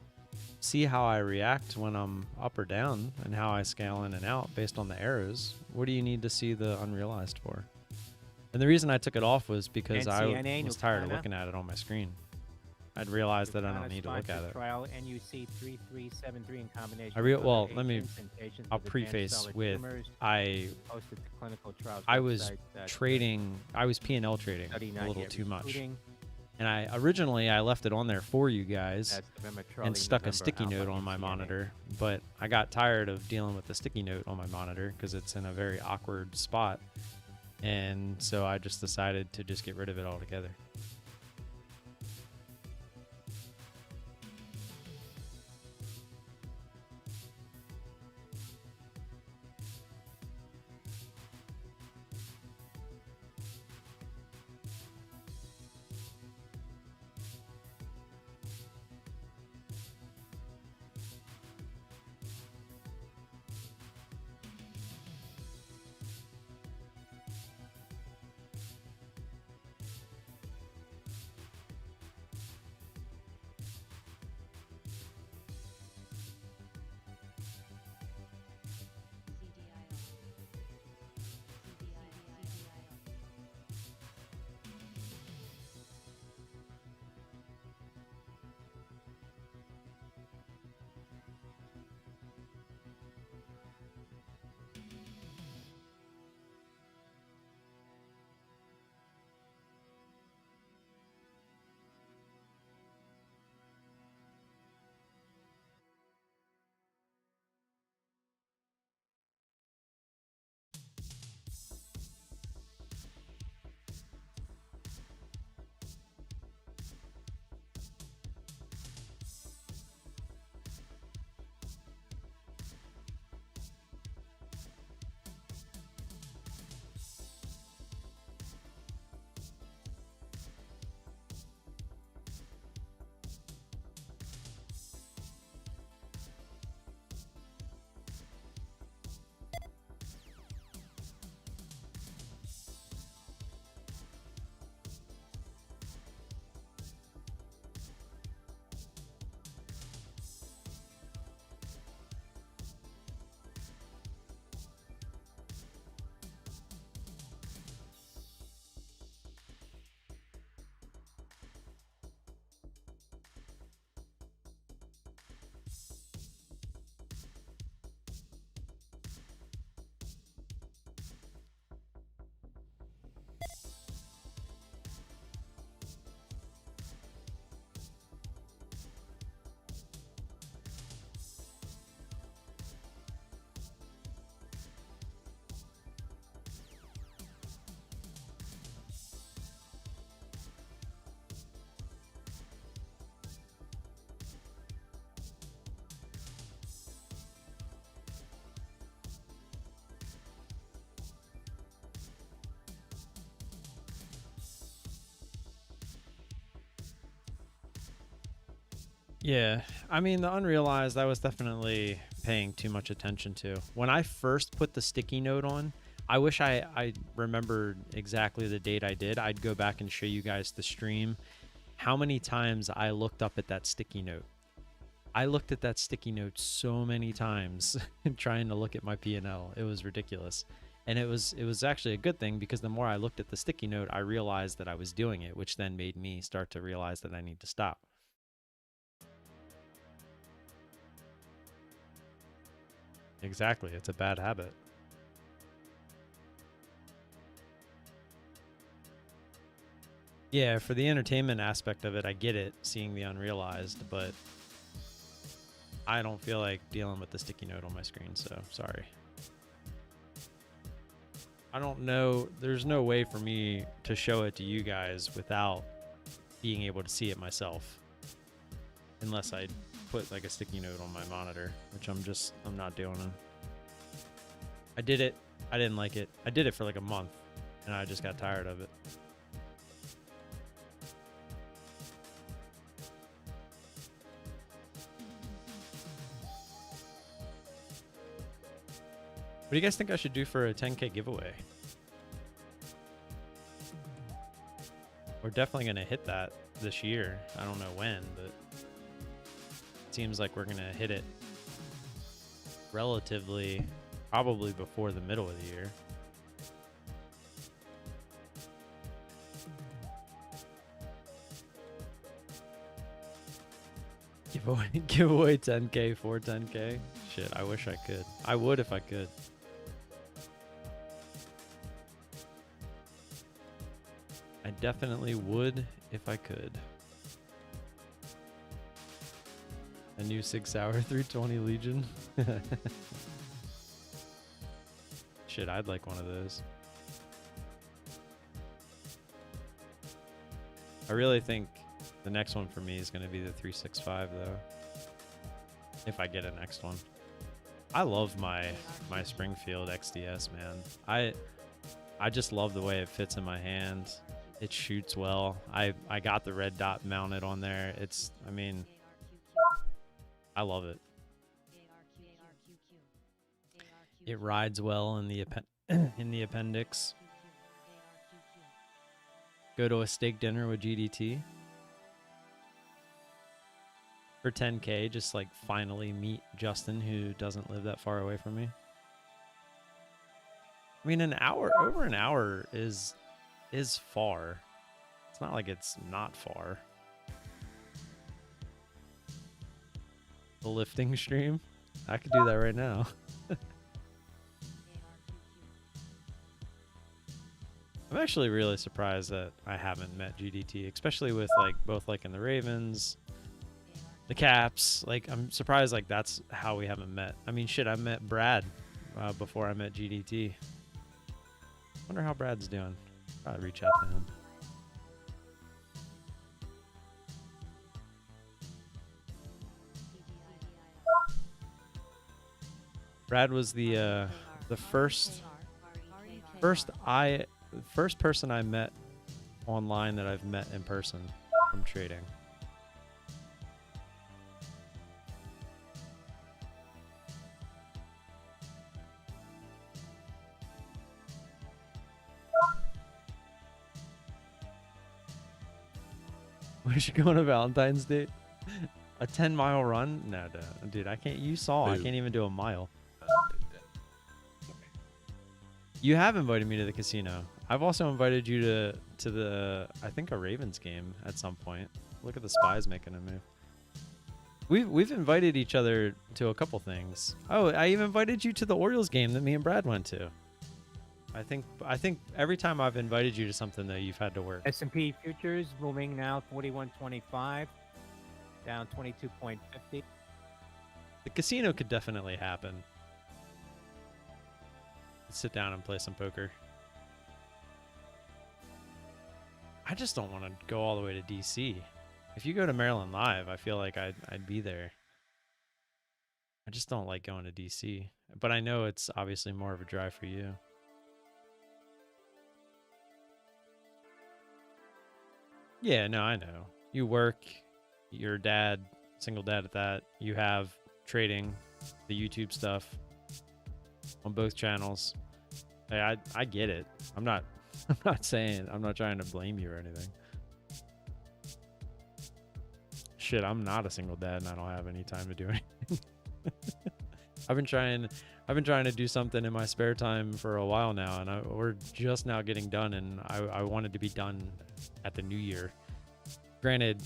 see how I react when I'm up or down and how I scale in and out based on the arrows. What do you need to see the unrealized for? And the reason I took it off was because I was tired of looking at it on my screen. I'd realized that I don't need to look at it. Trial NUC 3373 in combination. Well, I'll preface with I was trading. I was P&L trading a little too much. And I left it on there for you guys and stuck a sticky note on my monitor, but I got tired of dealing with the sticky note on my monitor because it's in a very awkward spot. And so I just decided to just get rid of it altogether. Yeah, I mean, the unrealized, I was definitely paying too much attention to. When I first put the sticky note on, I wish I remembered exactly the date I did. I'd go back and show you guys the stream. How many times I looked up at that sticky note. I looked at that sticky note so many times trying to look at my P&L. It was ridiculous. And it was actually a good thing because the more I looked at the sticky note, I realized that I was doing it, which then made me start to realize that I need to stop. Exactly. It's a bad habit. Yeah, for the entertainment aspect of it, I get it, seeing the unrealized, but I don't feel like dealing with the sticky note on my screen, so sorry. I don't know. There's no way for me to show it to you guys without being able to see it myself. Unless I put like a sticky note on my monitor, which I'm not doing. I did it. I didn't like it. I did it for like a month and I just got tired of it. What do you guys think I should do for a 10K giveaway? We're definitely going to hit that this year. I don't know when, but it seems like we're going to hit it relatively, probably before the middle of the year. Give away 10K for 10K. Shit, I wish I could. I would if I could. I definitely would if I could. A new 6 hour 320 Legion. Shit, I'd like one of those. I really think the next one for me is going to be the 365 though. If I get a next one. I love my Springfield XDS, man. I just love the way it fits in my hand. It shoots well. I got the red dot mounted on there. I mean, I love it. It rides well in the in the appendix. Go to a steak dinner with GDT. For 10K, just like finally meet Justin, who doesn't live that far away from me. I mean, over an hour is far. It's not like it's not far. The lifting stream? I could do that right now. I'm actually really surprised that I haven't met GDT, especially with like both like in the Ravens, the Caps. Like I'm surprised like that's how we haven't met. I mean, shit, I met Brad before I met GDT. Wonder how Brad's doing. Probably reach out to him. Brad was the first person I met online that I've met in person from trading. We should go on a Valentine's date. A 10-mile run? No, dude, I can't. You saw, I can't even do a mile. You have invited me to the casino. I've also invited you to the, I think, a Ravens game at some point. Look at the Spies making a move. We've invited each other to a couple things. Oh, I even invited you to the Orioles game that me and Brad went to. I think every time I've invited you to something though, you've had to work. S&P futures moving now 41.25, down 22.50. The casino could definitely happen. Let's sit down and play some poker. I just don't want to go all the way to DC. If you go to Maryland Live, I feel like I'd be there. I just don't like going to DC. But I know it's obviously more of a drive for you. Yeah, no, I know. You work, your dad single dad at that. You have trading, the YouTube stuff on both channels. Hey, I get it. I'm not I'm not trying to blame you or anything. Shit, I'm not a single dad and I don't have any time to do anything. I've been trying to do something in my spare time for a while now, and we're just now getting done, and I wanted to be done at the new year. Granted,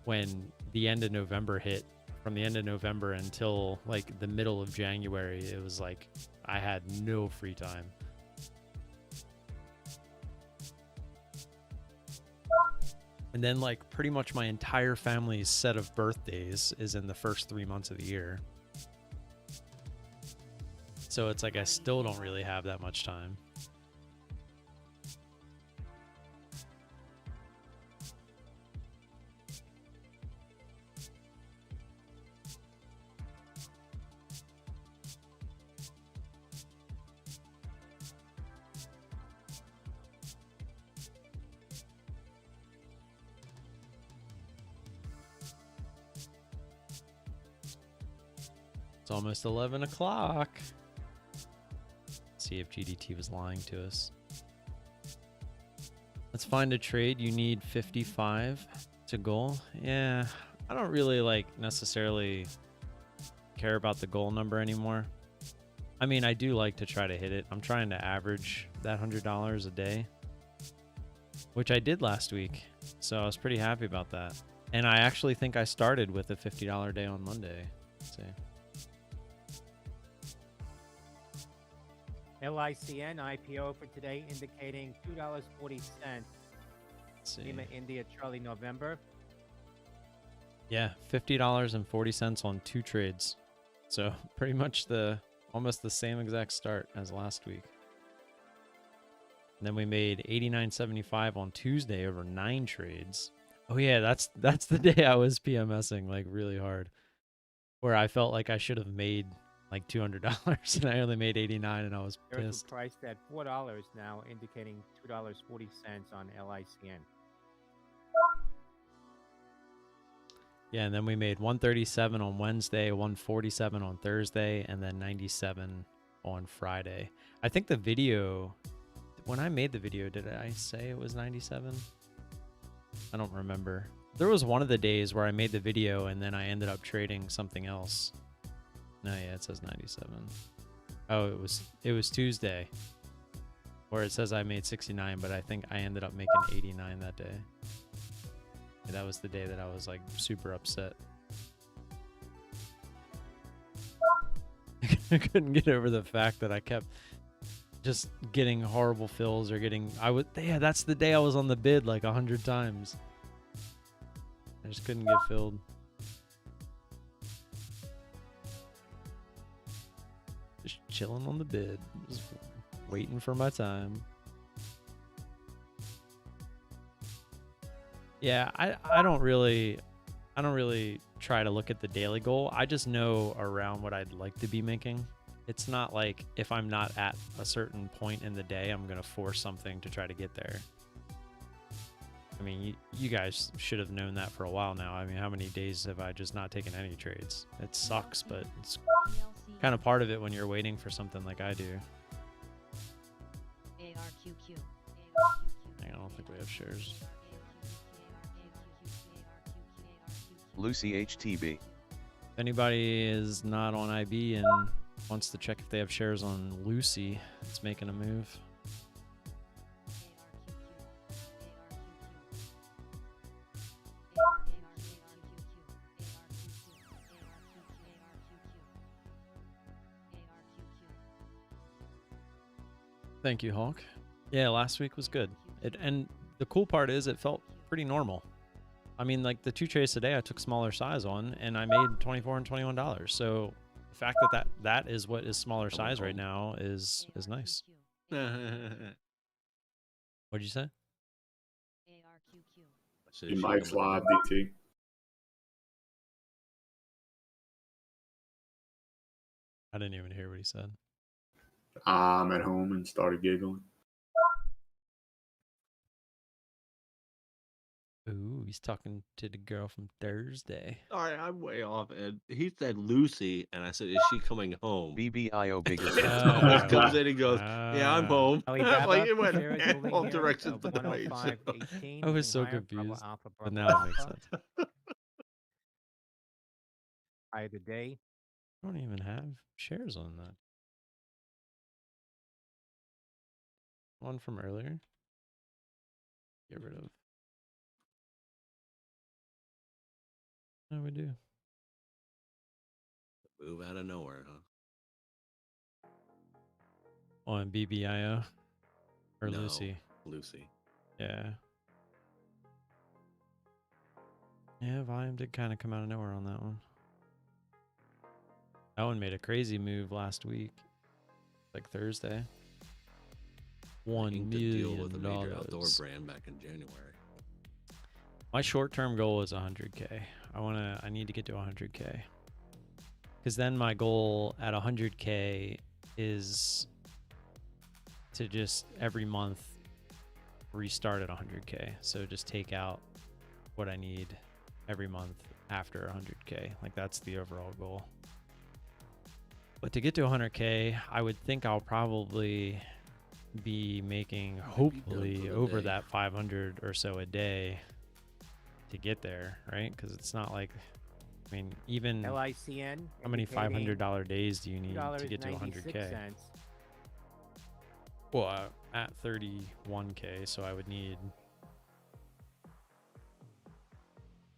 when the end of November hit, from the end of November until like the middle of January, it was like I had no free time. And then like pretty much my entire family's set of birthdays is in the first 3 months of the year. So it's like I still don't really have that much time. It's almost 11 o'clock. See if GDT was lying to us. Let's find a trade. You need 55 to goal. Yeah, I don't really like necessarily care about the goal number anymore. I mean, I do like to try to hit it. I'm trying to average that $100 a day, which I did last week. So I was pretty happy about that. And I actually think I started with a $50 day on Monday. Let's see. LICN IPO for today indicating $2.40. Lima India Charlie November. Yeah, $50.40 on 2 trades. So pretty much almost the same exact start as last week. And then we made $89.75 on Tuesday over 9 trades. Oh yeah, that's the day I was PMSing like really hard, where I felt like I should have made like $200 and I only made 89 and I was pissed. Priced at $4 now, indicating $2.40 on LICN. Yeah, and then we made 137 on Wednesday, 147 on Thursday, and then 97 on Friday. I think the video, when I made the video, did I say it was 97? I don't remember. There was one of the days where I made the video and then I ended up trading something else. No, yeah, it says 97. Oh, it was Tuesday, where it says I made 69, but I think I ended up making 89 that day. Yeah, that was the day that I was like super upset. I couldn't get over the fact that I kept just getting horrible fills or getting. Yeah, that's the day I was on the bid like 100 times. I just couldn't get filled. Just chilling on the bid, just waiting for my time. Yeah, I don't really try to look at the daily goal. I just know around what I'd like to be making. It's not like if I'm not at a certain point in the day, I'm gonna force something to try to get there. I mean, you guys should have known that for a while now. I mean, how many days have I just not taken any trades? It sucks, but it's kind of part of it when you're waiting for something like I do. ARQQ. I don't think we have shares. Lucy HTB. If anybody is not on IB and wants to check if they have shares on Lucy, it's making a move. Thank you, Hawk. Yeah, last week was good. And the cool part is it felt pretty normal. I mean, like the 2 trades today, I took smaller size on, and I made $24 and $21. So the fact that is what is smaller size right now is nice. What'd you say? Your mic's live, DT. I didn't even hear what he said. I'm at home and started giggling. Ooh, he's talking to the girl from Thursday. All right, I'm way off. And he said Lucy, and I said, "Is she coming home?" BBIO bigger And fans. Thomas Oh. comes in and goes, "Yeah, I'm home." Alibaba Like it went shares holding all here directions of but the way. 105.18. I was moving so higher. Bravo confused, Alpha, but Bravo now it makes Alpha. sense. High today. I don't even have shares on that. One from earlier. Get rid of. No, we do. Move out of nowhere, huh? On BBIO or No, Lucy. Lucy. Yeah. Yeah, volume did kind of come out of nowhere on that one. That one made a crazy move last week, like Thursday. $1 Inked a deal with a million. major outdoor brand back in January. My short-term goal is 100K. I need to get to 100K. Because then my goal at 100K is to just every month restart at 100K. So just take out what I need every month after 100K. Like that's the overall goal. But to get to 100K, I would think I'll probably be making hopefully over that 500 or so a day to get there, right? Because it's not like, I mean, even LICN. how many indicating $500 days do you need to get to $2.96. 100K? Well, at 31K, so I would need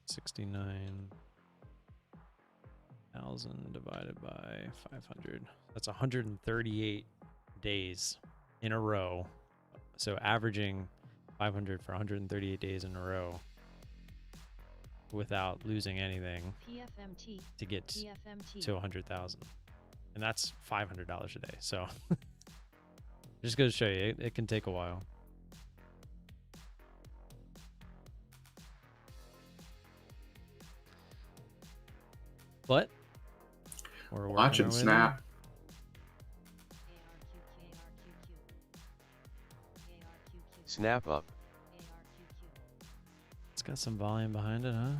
69,000 divided by 500. That's 138 days in a row. So averaging 500 for 138 days in a row without losing anything PFMT. to get PFMT. to 100,000. And that's $500 a day. So just goes to show you, it can take a while. But we're working Watching our way Snap. Snap up. It's got some volume behind it, huh?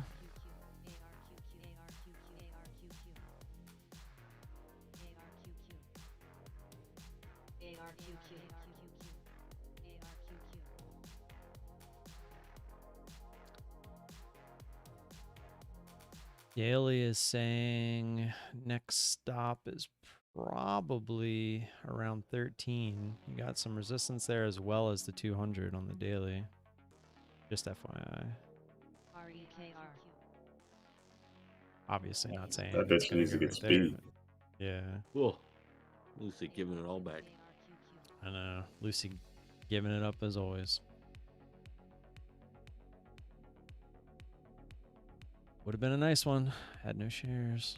Yaley is saying next stop is probably around 13. You got some resistance there as well as the 200 on the daily. Just FYI. Obviously not saying That it's bitch gonna needs to go get right there, speed. but yeah, Whoa. Lucy giving it all back. I know. Lucy giving it up as always. Would have been a nice one. Had no shares.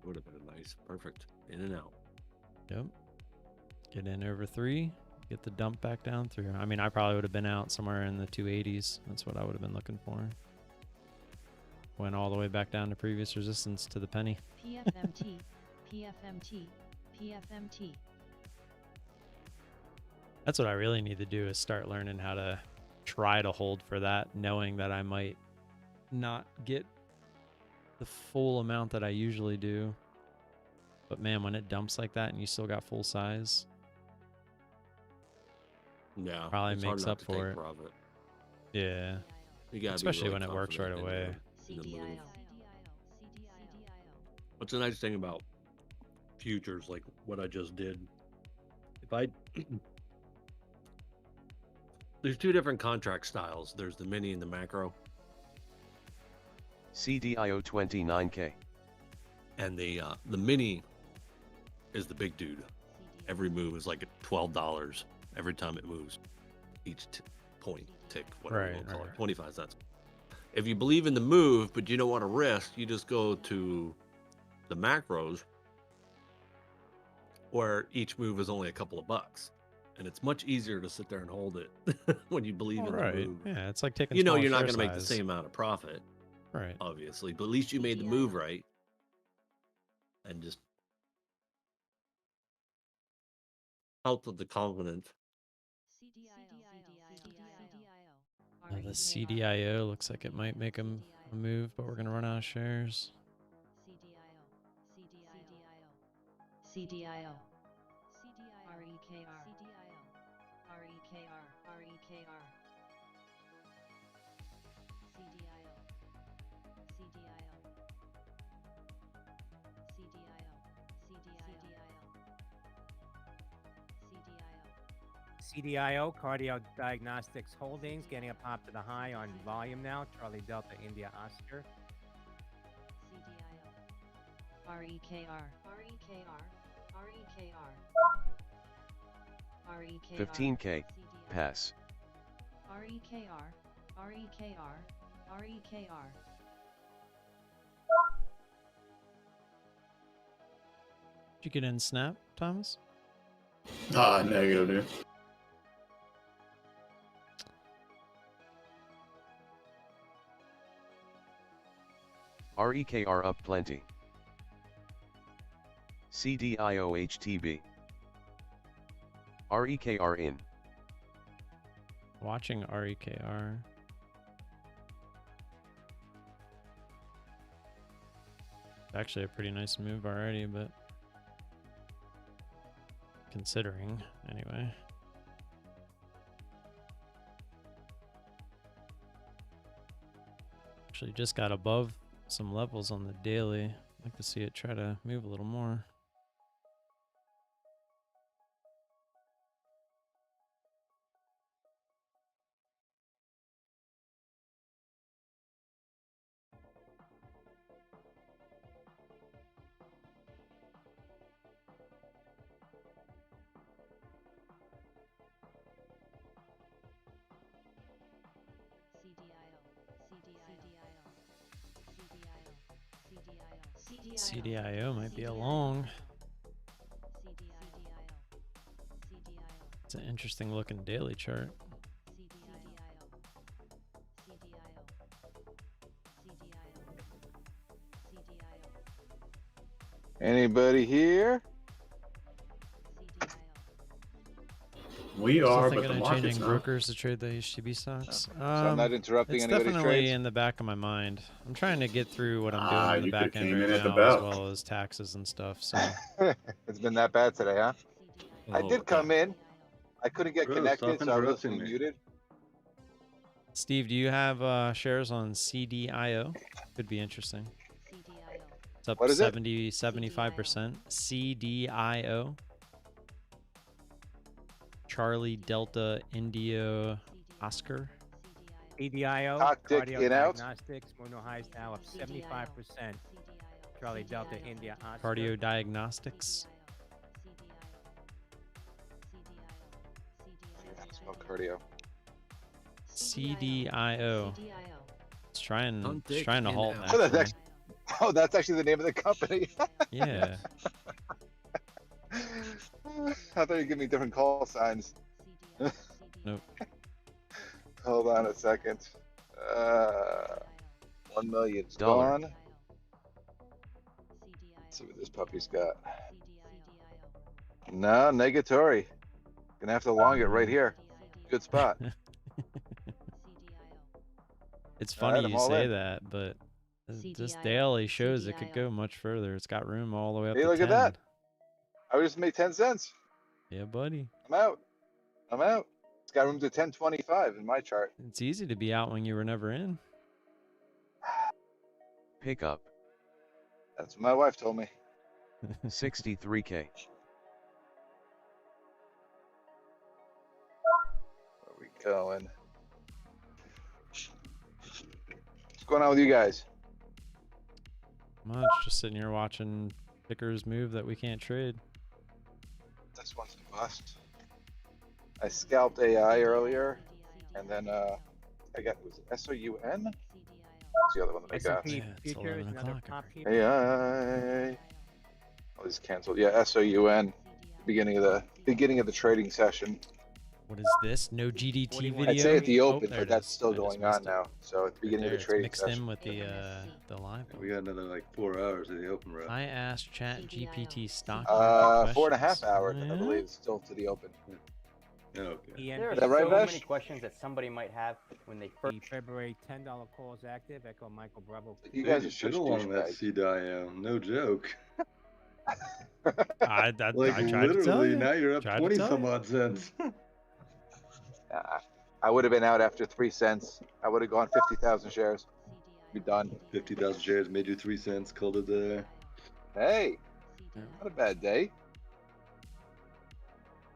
Would have been a nice, perfect in and out. Yep. Get in over 3. Get the dump back down through. I mean, I probably would have been out somewhere in the 280s. That's what I would have been looking for. Went all the way back down to previous resistance to the penny. PFMT. PFMT. PFMT. That's what I really need to do is start learning how to try to hold for that, knowing that I might not get the full amount that I usually do. But man, when it dumps like that and you still got full size, Yeah. probably it's hard makes not up to for take it. Profit. Yeah. You gotta Especially be really when it works confident right away. in the move. What's the nice thing about futures, like what I just did? If I there's 2 different contract styles. There's the mini and the macro. CDIO 29K. And the mini is the big dude. Every move is like $12 every time it moves. Each point tick, whatever Right, we'll call right. it, 25 cents. If you believe in the move, but you don't want to risk, you just go to the macros, where each move is only a couple of bucks, and it's much easier to sit there and hold it when you believe in the Right. move. Yeah, it's like taking You know small you're not share going to make the size. same amount of profit, Right. obviously, but at least you made the move right, and just health of the confidence. The CDIO looks like it might make a move, but we're gonna run out of shares. CDIO, REKR, REKR, REKR, CDIO, CDIO, CDIO, CDIO, Cardio Diagnostics Holdings, getting a pop to the high on volume now. Charlie Delta India Oscar. REKR, REKR, REKR, REKR, 15K, pass. REKR, REKR, REKR. Did you get in Snap, Thomas? Negative, dude. REKR up plenty. CDIO HTB. REKR in. Watching REKR. Actually a pretty nice move already, but considering anyway. Actually just got above some levels on the daily. I'd like to see it try to move a little more. CDIO might be a long. It's an interesting looking daily chart. Anybody here? We Still are, but thinking the of market's changing not. brokers to trade the HTB stocks. So I'm not interrupting It's anybody's definitely trades. in the back of my mind. I'm trying to get through what I'm doing in the You back could've end came right in at the now, as bell. well as taxes and stuff. So It's been that bad today, huh? I Oh, did come God. in. I couldn't get Bro, connected, stop so I was interrupting me. muted. Steve, do you have shares on CDIO? Could be interesting. It's up What is it? 70, 75%. CDIO. Charlie Delta India Oscar. CDIO, Tactic Cardio in out. Diagnostics, Muno Highs now up 75%. Charlie Delta India Oscar. Cardio Diagnostics. Smoke cardio. CDIO. It's trying to in halt. out. Oh, that's Actually. actually, oh, that's actually the name of the company. Yeah. I thought you give me different call signs. Nope. Hold on a second. 1 million's Dollar. gone. Let's see what this puppy's got. No, negatory. Gonna have to long it right here. Good spot. It's All right, funny I'm you all say in. that, but this CDIO, daily shows it could CDIO. go much further. It's got room all the way up Hey, to look 10. at that. I just made 10 cents. Yeah, buddy. I'm out. I'm out. It's got room to 1025 in my chart. It's easy to be out when you were never in. Pick up. That's what my wife told me. 63K. Where are we going? What's going on with you guys? Much. Just sitting here watching tickers move that we can't trade. This one's a bust. I scalped AI earlier, and then I got, was it SOUN? What's the other one that I got? S&P Yeah, it's futures, 11 another o'clock pop already. here. AI. Oh, these canceled. Yeah, SOUN. Beginning of the trading session. What is this? No GDT 41. video? I'd say at the Oh, open, there but it that's is. still I just going missed on it. now. So at the Right beginning there, of the it's trading mixed session. in with the live one. We got another like 4 hours of the open, bro. I asked ChatGPT stock 4.5 questions. hours, Oh, I yeah? believe, still to the open. Okay. ENB, Is that right, so Vesh? many questions that somebody might have when they first. the February $10 calls active. Echo Michael Bravo. You Man, guys are you such should have won that douchebags. CDIO. No joke. I Like tried to tell literally, you. now you're up Tried to 20 tell some you. odd cents. I would have been out after 3 cents. I would have gone 50,000 shares. Be done. 50,000 shares, made you 3 cents, called it there. Hey, Yeah. not a bad day.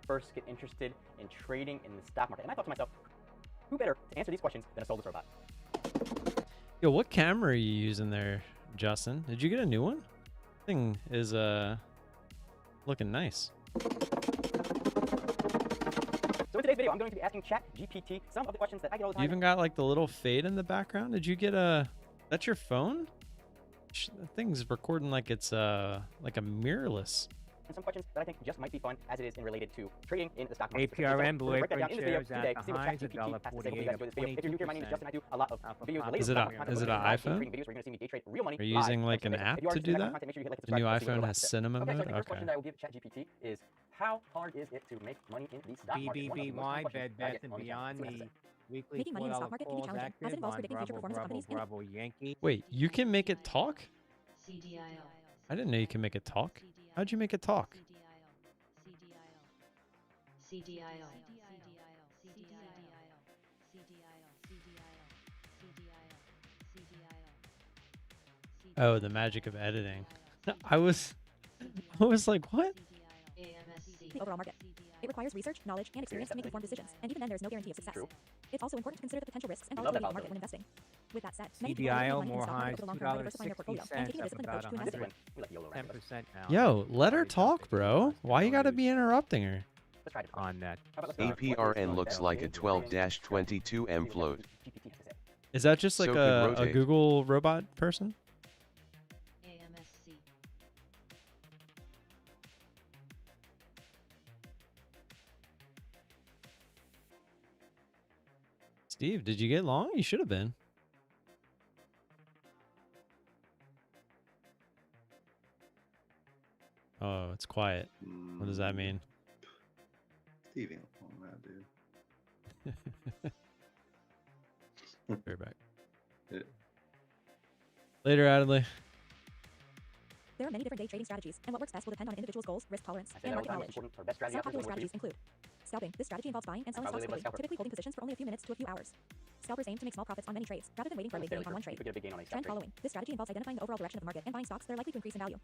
First get interested in trading in the stock market. And I thought to myself, who better to answer these questions than a soulless robot? Yo, what camera are you using there, Justin? Did you get a new one? Thing is looking nice. So in today's video, I'm going to be asking ChatGPT some of the questions that I get all the You time. even got like the little fade in the background. Did you get a? That's your phone? That thing's recording like it's like a mirrorless. And some questions that I think just might be fun as it is in related to trading in the stock market. APRM, So we're gonna break that down Blue in this video Apron today, shares see at what the highs, ChatGPT has to say before you guys enjoy this video. If you're new here, my name is Justin. I do a lot of videos related Is to it stock a- market. is it We're an gonna live iPhone? stream videos where you're gonna see me day trade real money Are you live using like from an Twitter. app If you are to interested do in that kind of that? content, make sure you hit like and The new subscribe so you iPhone know has about it. cinema Okay, so mode. the first Okay. question that I will give ChatGPT is how hard is it to make money in the stock market? One of the most common BBBY, questions Bed that I Bath get and on the Beyond, channel. See what the weekly Making money in the stock $4 market can be calls challenging, as it active involves on predicting future Bravo, performance of Bravo, companies and Bravo, Yankee. Wait, you can make it talk? CDIO. I didn't know you can make it talk. How'd you make it talk? CDIO. Oh, the magic of editing. I was like, what? The overall market. It requires research, knowledge, and experience to make informed decisions, and even then there's no guarantee of success. True. It's also important to consider the potential risks and We love that volatility of the market volatility. when investing. With that said, many people are CDIO, making money in the more stock market highs, over the long term by diversifying their portfolio and taking a $2.60, disciplined up approach to about investing. We like yellow round. 10% now. Yo, let her Already talk, jumped bro. 50 Why you gotta news be interrupting her? Let's try it. on that. How about let's start with what is APRN the looks best like a day trading 12-22 M strategy? float. GPT has to say. Is that just like So could a rotate. Google robot person? AMSC. Steve, did you get long? You should have been. Oh, it's quiet. What does that mean? Steve ain't on that, dude. Right back. Yeah. Later, Adley. There are many different day trading strategies, and what works best will depend on an individual's goals, risk tolerance, I say and that all the market time. knowledge. It's important. Our best strategy Some out there is popular the one strategies include scalping. This strategy involves buying and selling Probably stocks the best quickly, scalper. typically holding positions for only a few minutes to a few hours. Scalpers aim to make small profits on many trades, rather than waiting for a big gain on one trade. We could get a big gain on a stock Trend trade. following. This strategy involves identifying the overall direction of the market and buying stocks that are likely to increase in value.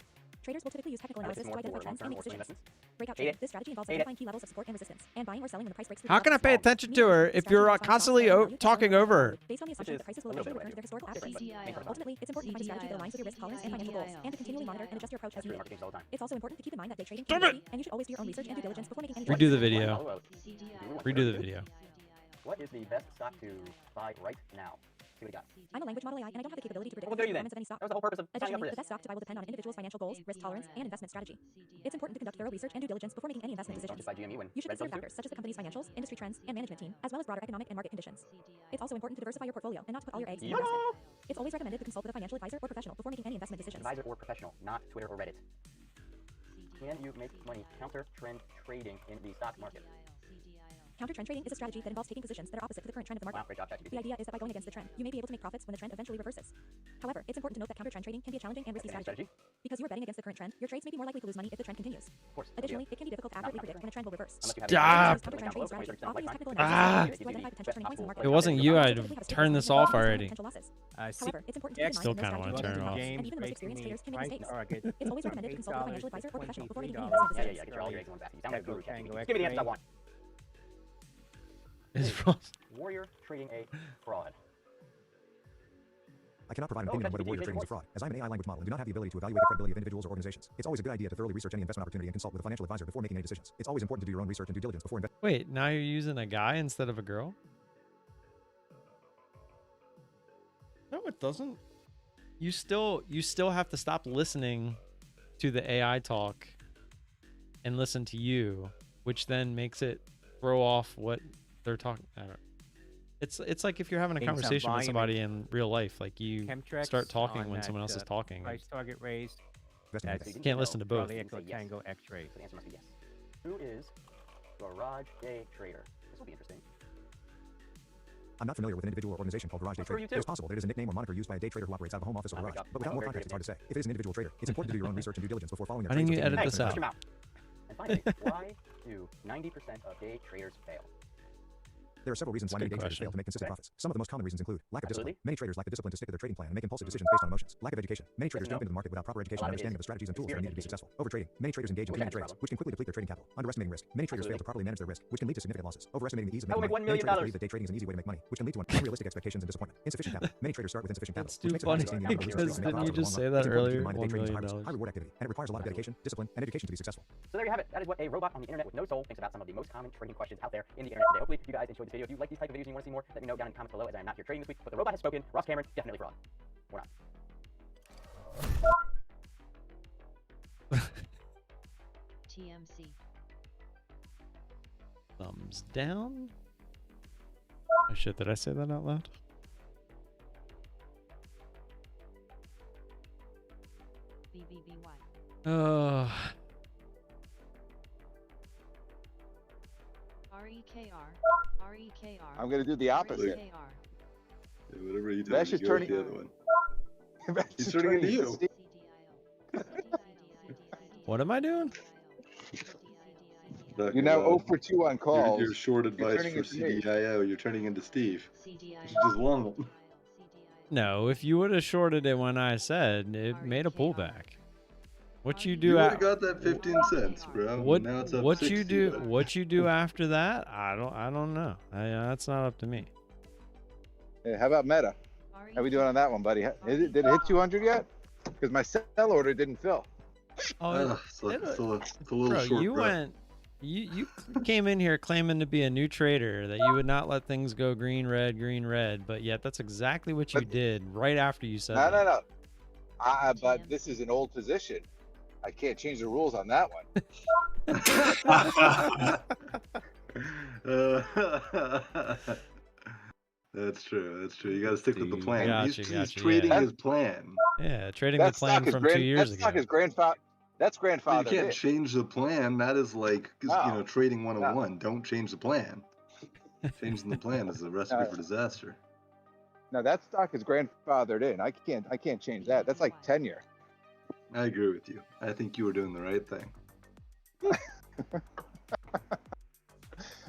Traders will typically use technical This analysis is to more identify for trends and long-term make or swing decisions. investments. Breakout Hate trading. it. This strategy involves Hate it. identifying key levels of support and resistance, and buying or selling when the price breaks through. How these can I levels. pay attention to her if Strategy you're involves buying stocks constantly that are undervalued, talking selling over? when based on the assumption that the prices will a little eventually bit return to their historical of averages. CDIO. Ultimately, it's important to find a strategy that aligns with your risk tolerance and financial goals, and to continually monitor and adjust your approach as That's you true. need. Market changes all the time. It's also important to keep in mind that day trading Damn can be it! risky, and you should always do your own research and due diligence before making any Redo choices. the video. Redo the video. What is the best stock to buy right now? See what we got. I'm a language model AI, and I don't have the capability to predict Well, the there you performance of then. any stock. That was the whole purpose of signing up Additionally, for the this. best stock to buy will depend on an individual's financial goals, risk tolerance, and investment strategy. It's important to conduct thorough research and due diligence before making any investment Don't decisions. just buy GME when You should red consider zones factors such as the company's financials, industry trends, and management team, as well as broader economic and market conditions. It's also important to diversify your portfolio and not to put all your eggs in one basket. It's always recommended to consult with a financial advisor or professional before making any investment decisions. Advisor or professional, not Twitter or Reddit. Can you make money counter trend trading in the stock market? Counter trend trading is a strategy that involves taking positions that are opposite to the current trend of the market. Wow, great job, ChatGPT. The idea is that by going against the trend, you may be able to make profits when the trend eventually reverses. However, it's important to note that counter trend trading can be a challenging and risky That's the strategy. strategy. Because you are betting against the current trend, your trades may be more likely to lose money if the trend continues. Of course. Additionally, it can be difficult to accurately predict when a trend will reverse. Unless you have Stop. Counter trend trading strategy often use technical Ah. analysis to identify potential turning points in the market. If it wasn't you, I'd turn this off already. Potential losses. See, However, it's important to keep in Still mind that kinda no wanna strategy turn it will off. work, and even the most experienced traders can make mistakes. It's always recommended to consult with a financial advisor or professional before making any investment Yeah, decisions. get your all your eggs in one basket. You sound like a guru, Echo Tango ChatGPT. Give me the answer to X-ray. one. It's from- Warrior trading a fraud. I cannot provide an Oh, opinion on whether ChatGPT, Warrior make trading is a voice. fraud, as I'm an AI language model and do not have the ability to evaluate the credibility of individuals or organizations. It's always a good idea to thoroughly research any investment opportunity and consult with a financial advisor before making any decisions. It's always important to do your own research and due diligence before investing. Wait, now you're using a guy instead of a girl? No, it doesn't. You still have to stop listening to the AI talk and listen to you, which then makes it throw off what they're talking. I don't. It's like if you're having a Things on conversation with volume somebody in real life, like you Chemtrex start talking on when that, someone else is talking. Price target raised. Investing That's You can't listen to both. Charlie Echo Tango X-ray. So the answer must be yes. Who is Garage Day Trader. This will be interesting. I'm not familiar with an individual or organization called Garage Day Well, screw Trader. you It is too. possible that it is a nickname or moniker used by a day trader who operates out of a home office or Oh, garage. great job. But without more Very context, it's hard to say. creative. If it is an individual trader, it's important to do your own research and due diligence before following their Why didn't trades you or taking edit this investment out? decisions. And finally, why do 90% of day traders fail? There are several reasons why That's a many good day traders fail question. to make consistent profits. Some of the most common reasons include lack of discipline. Absolutely. Many traders lack the discipline to stick to their trading plan and make impulsive decisions based on emotions. Lack of education. Many traders Yes, jump no. into the market without proper education A and lot of it understanding of is the strategies and tools that are spirit needed to be education. successful. Overtrading. Many traders engage in Which punitive is a trades, problem. which can quickly deplete their trading capital. Underestimating risk. Many traders fail to properly manage their risk, which can lead to significant losses. Overestimating the ease of I will making make money. $1 Many million. traders believe that day trading is an easy way to make money, which can lead to unrealistic expectations and disappointment. Insufficient capital. Many traders start with insufficient capital, It's which too makes it funny hard to sustain the output of because risk and make didn't you profits just over the say long that run. It's important to keep in earlier? mind that day $1 trading is million. high reward activity, and it requires a lot of dedication, discipline, and education to be successful. So there you have it. That is what a robot on the internet with no soul thinks about some of the most common trading questions out there in the internet today. Hopefully you guys enjoyed this video. If you like these type of videos and you want to see more, let me know down in the comments below, as I am not here trading this week. But the robot has spoken. Ross Cameron, definitely fraud. We're not. TMC. Thumbs down. Oh shit, did I say that out loud? BBBY. REKR. I'm gonna do the opposite. REKR. Yeah, whatever you do, That's you just go with turning- the other one. That's He's just turning into into you. Steve. What am I doing? Look, You're now 0 for 2 on calls. Your short advice turning for into me. CDIO. You're turning into Steve. You should just long them. No, if you would have shorted it when I said it made a pullback. What you do? You would have got that 15 cents, bro. What Now it's up what 60, you do? but- What you do after that? I don't know. That's not up to me. Hey, how about Meta? How we doing on that one, buddy? Did it hit 200 yet? Because my sell order didn't fill. Oh, it's a little bro, short. you bro. went. You came in here claiming to be a new trader, that you would not let things go green, red, but yet that's exactly what you did right after you said that. No. But this is an old position. I can't change the rules on that one. That's true. That's true. You got to stick with the Dude, plan. gotcha, He's gotcha, trading yeah. his plan. Yeah, trading the That plan stock is from 2 years That ago. stock is grandfather. That's You grandfathered can't in. change the plan. That is like, No. trading 101. Don't change the plan. Changing the plan is a recipe for disaster. Now that stock is grandfathered in. I can't change that. That's like tenure. I agree with you. I think you were doing the right thing.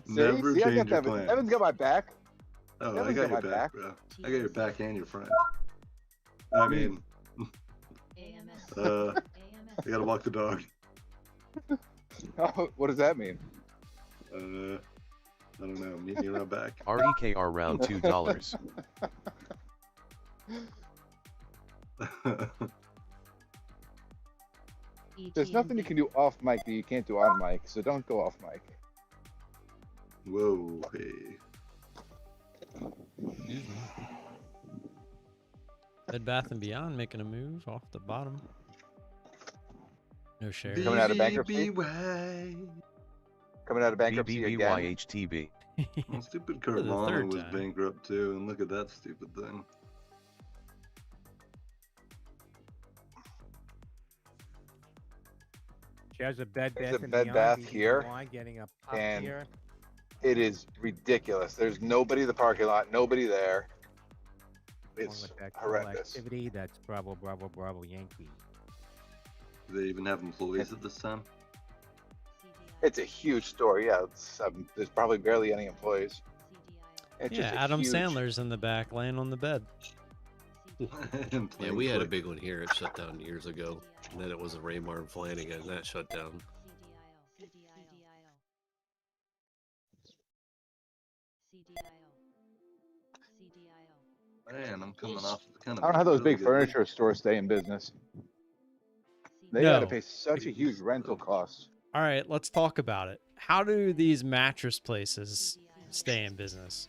Never See, I change got your that. plan. Evan's got my back. Oh, I Evan's got got your my back, back. bro. I got your back and your front. I mean, I gotta walk the dog. Oh, what does that mean? I don't know. Meet me around back. REKR round $2. There's nothing you can do off mic that you can't do on mic, so don't go off mic. Whoa, hey. Bed Bath and Beyond making a move off the bottom. No share. Coming out of bankruptcy. BBBY. Coming out of bankruptcy again. BBBYHTB. Well, stupid For the Carvana third was time. bankrupt too, and look at that stupid thing. There's a Bed There's Bath a and Bed Beyond Bath being here, online, getting a pop and here. it is ridiculous. There's nobody in the parking lot, nobody there. Along It's with that cool horrendous. activity. That's Bravo, Bravo, Bravo, Yankee. Do they even have employees at this time? It's a huge store. Yeah, there's probably barely any employees. It's Yeah, just a Adam huge- Sandler's in the back laying on the bed. Yeah, we had a big one here. It shut down years ago. And then it was a Raymar and Flanagan, and that shut down. Man, I'm coming off of kind of. I don't know how those really big good furniture stores stay in business. They got to No. pay such a huge rental cost. All right, let's talk about it. How do these mattress places stay in business?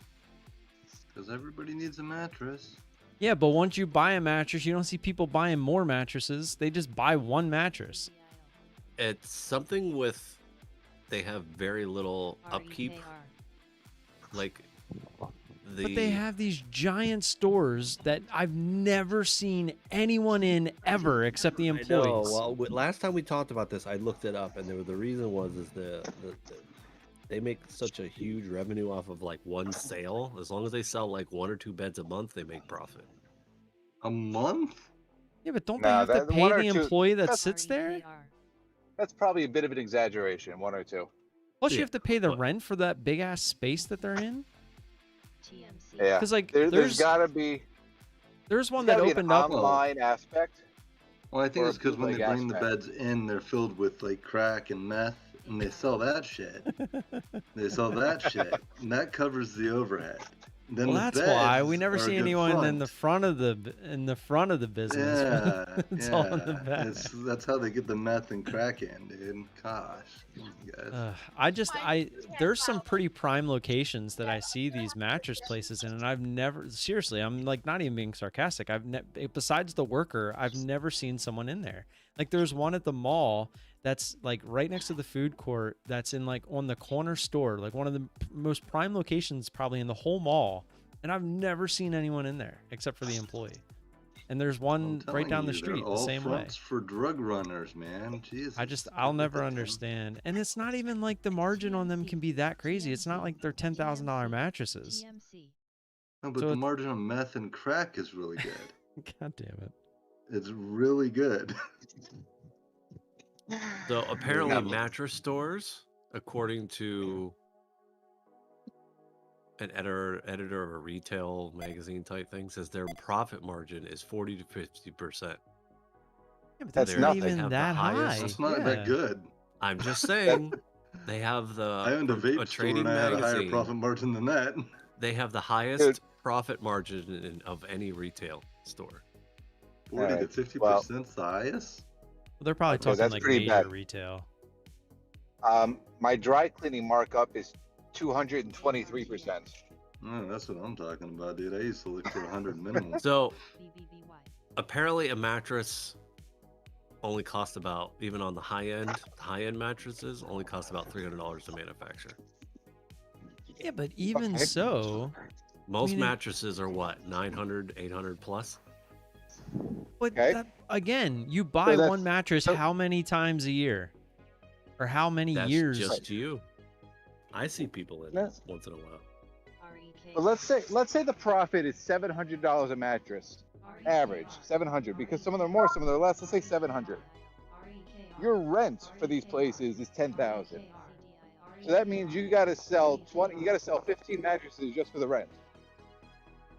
Because everybody needs a mattress. Yeah, but once you buy a mattress, you don't see people buying more mattresses. They just buy one mattress. It's something with they have very little upkeep. Like But they have these giant stores that I've never seen anyone in ever except the I know. employees. Well, last time we talked about this, I looked it up, and the reason was is they make such a huge revenue off of like one sale. As long as they sell like 1 or 2 beds a month, they make profit. A month? Yeah, but don't they Nah, have to that pay one or the two. employee that sits there? That's probably a bit of an exaggeration. 1 or 2. Plus, Yeah, you have to pay the but- rent for that big ass space that they're in. Yeah. 'Cause, like, there's got to be. There's one There's that gotta be an opened up. online aspect. Well, I think Or it's because when they bootleg bring the aspect. beds in, they're filled with like crack and meth, and they sell that shit. They sell that shit, and that covers the overhead. Then Well, the that's why we beds never are a see good anyone in the front. front of the business. Yeah, It's yeah. all in the back. That's how they get the meth and crack in, dude. Gosh, you guys. There's some pretty prime locations that I see these mattress places in, and I've never, seriously, I'm like not even being sarcastic. Besides the worker, I've never seen someone in there. Like there's one at the mall that's like right next to the food court that's in like on the corner store, like one of the most prime locations probably in the whole mall. And I've never seen anyone in there except for the employee. And there's one right down the street the same way. For drug runners, man. Jesus. I'll never understand. And it's not even like the margin on them can be that crazy. It's not like they're $10,000 mattresses. No, but the margin on meth and crack is really good. God damn it. It's really good. So apparently mattress stores, according to an editor of a retail magazine type thing, says their profit margin is 40 to 50%. Yeah, but That's not nothing. even that high. That's not that good. I'm just saying they have I owned a vape store trading and I had a higher magazine. profit margin than that. They have the highest profit margin of any retail store. 40 to 50% the highest? Well, they're probably talking that's like pretty major bad. retail. My dry cleaning markup is 223%. Oh, that's what I'm talking about, dude. I used to look for 100 minimum. So apparently a mattress only costs about, even on the high end mattresses, only cost about $300 to manufacture. Yeah, but even so, Most mattresses are what, 900, 800 plus? but again, you buy one mattress how many times a year? Or how many That's years? just you. I see people in it once in a while. But let's say the profit is $700 a mattress, average $700, because some of them are more, some of them are less. Let's say $700. Your rent for these places is $10,000. So that means you got to sell 15 mattresses just for the rent.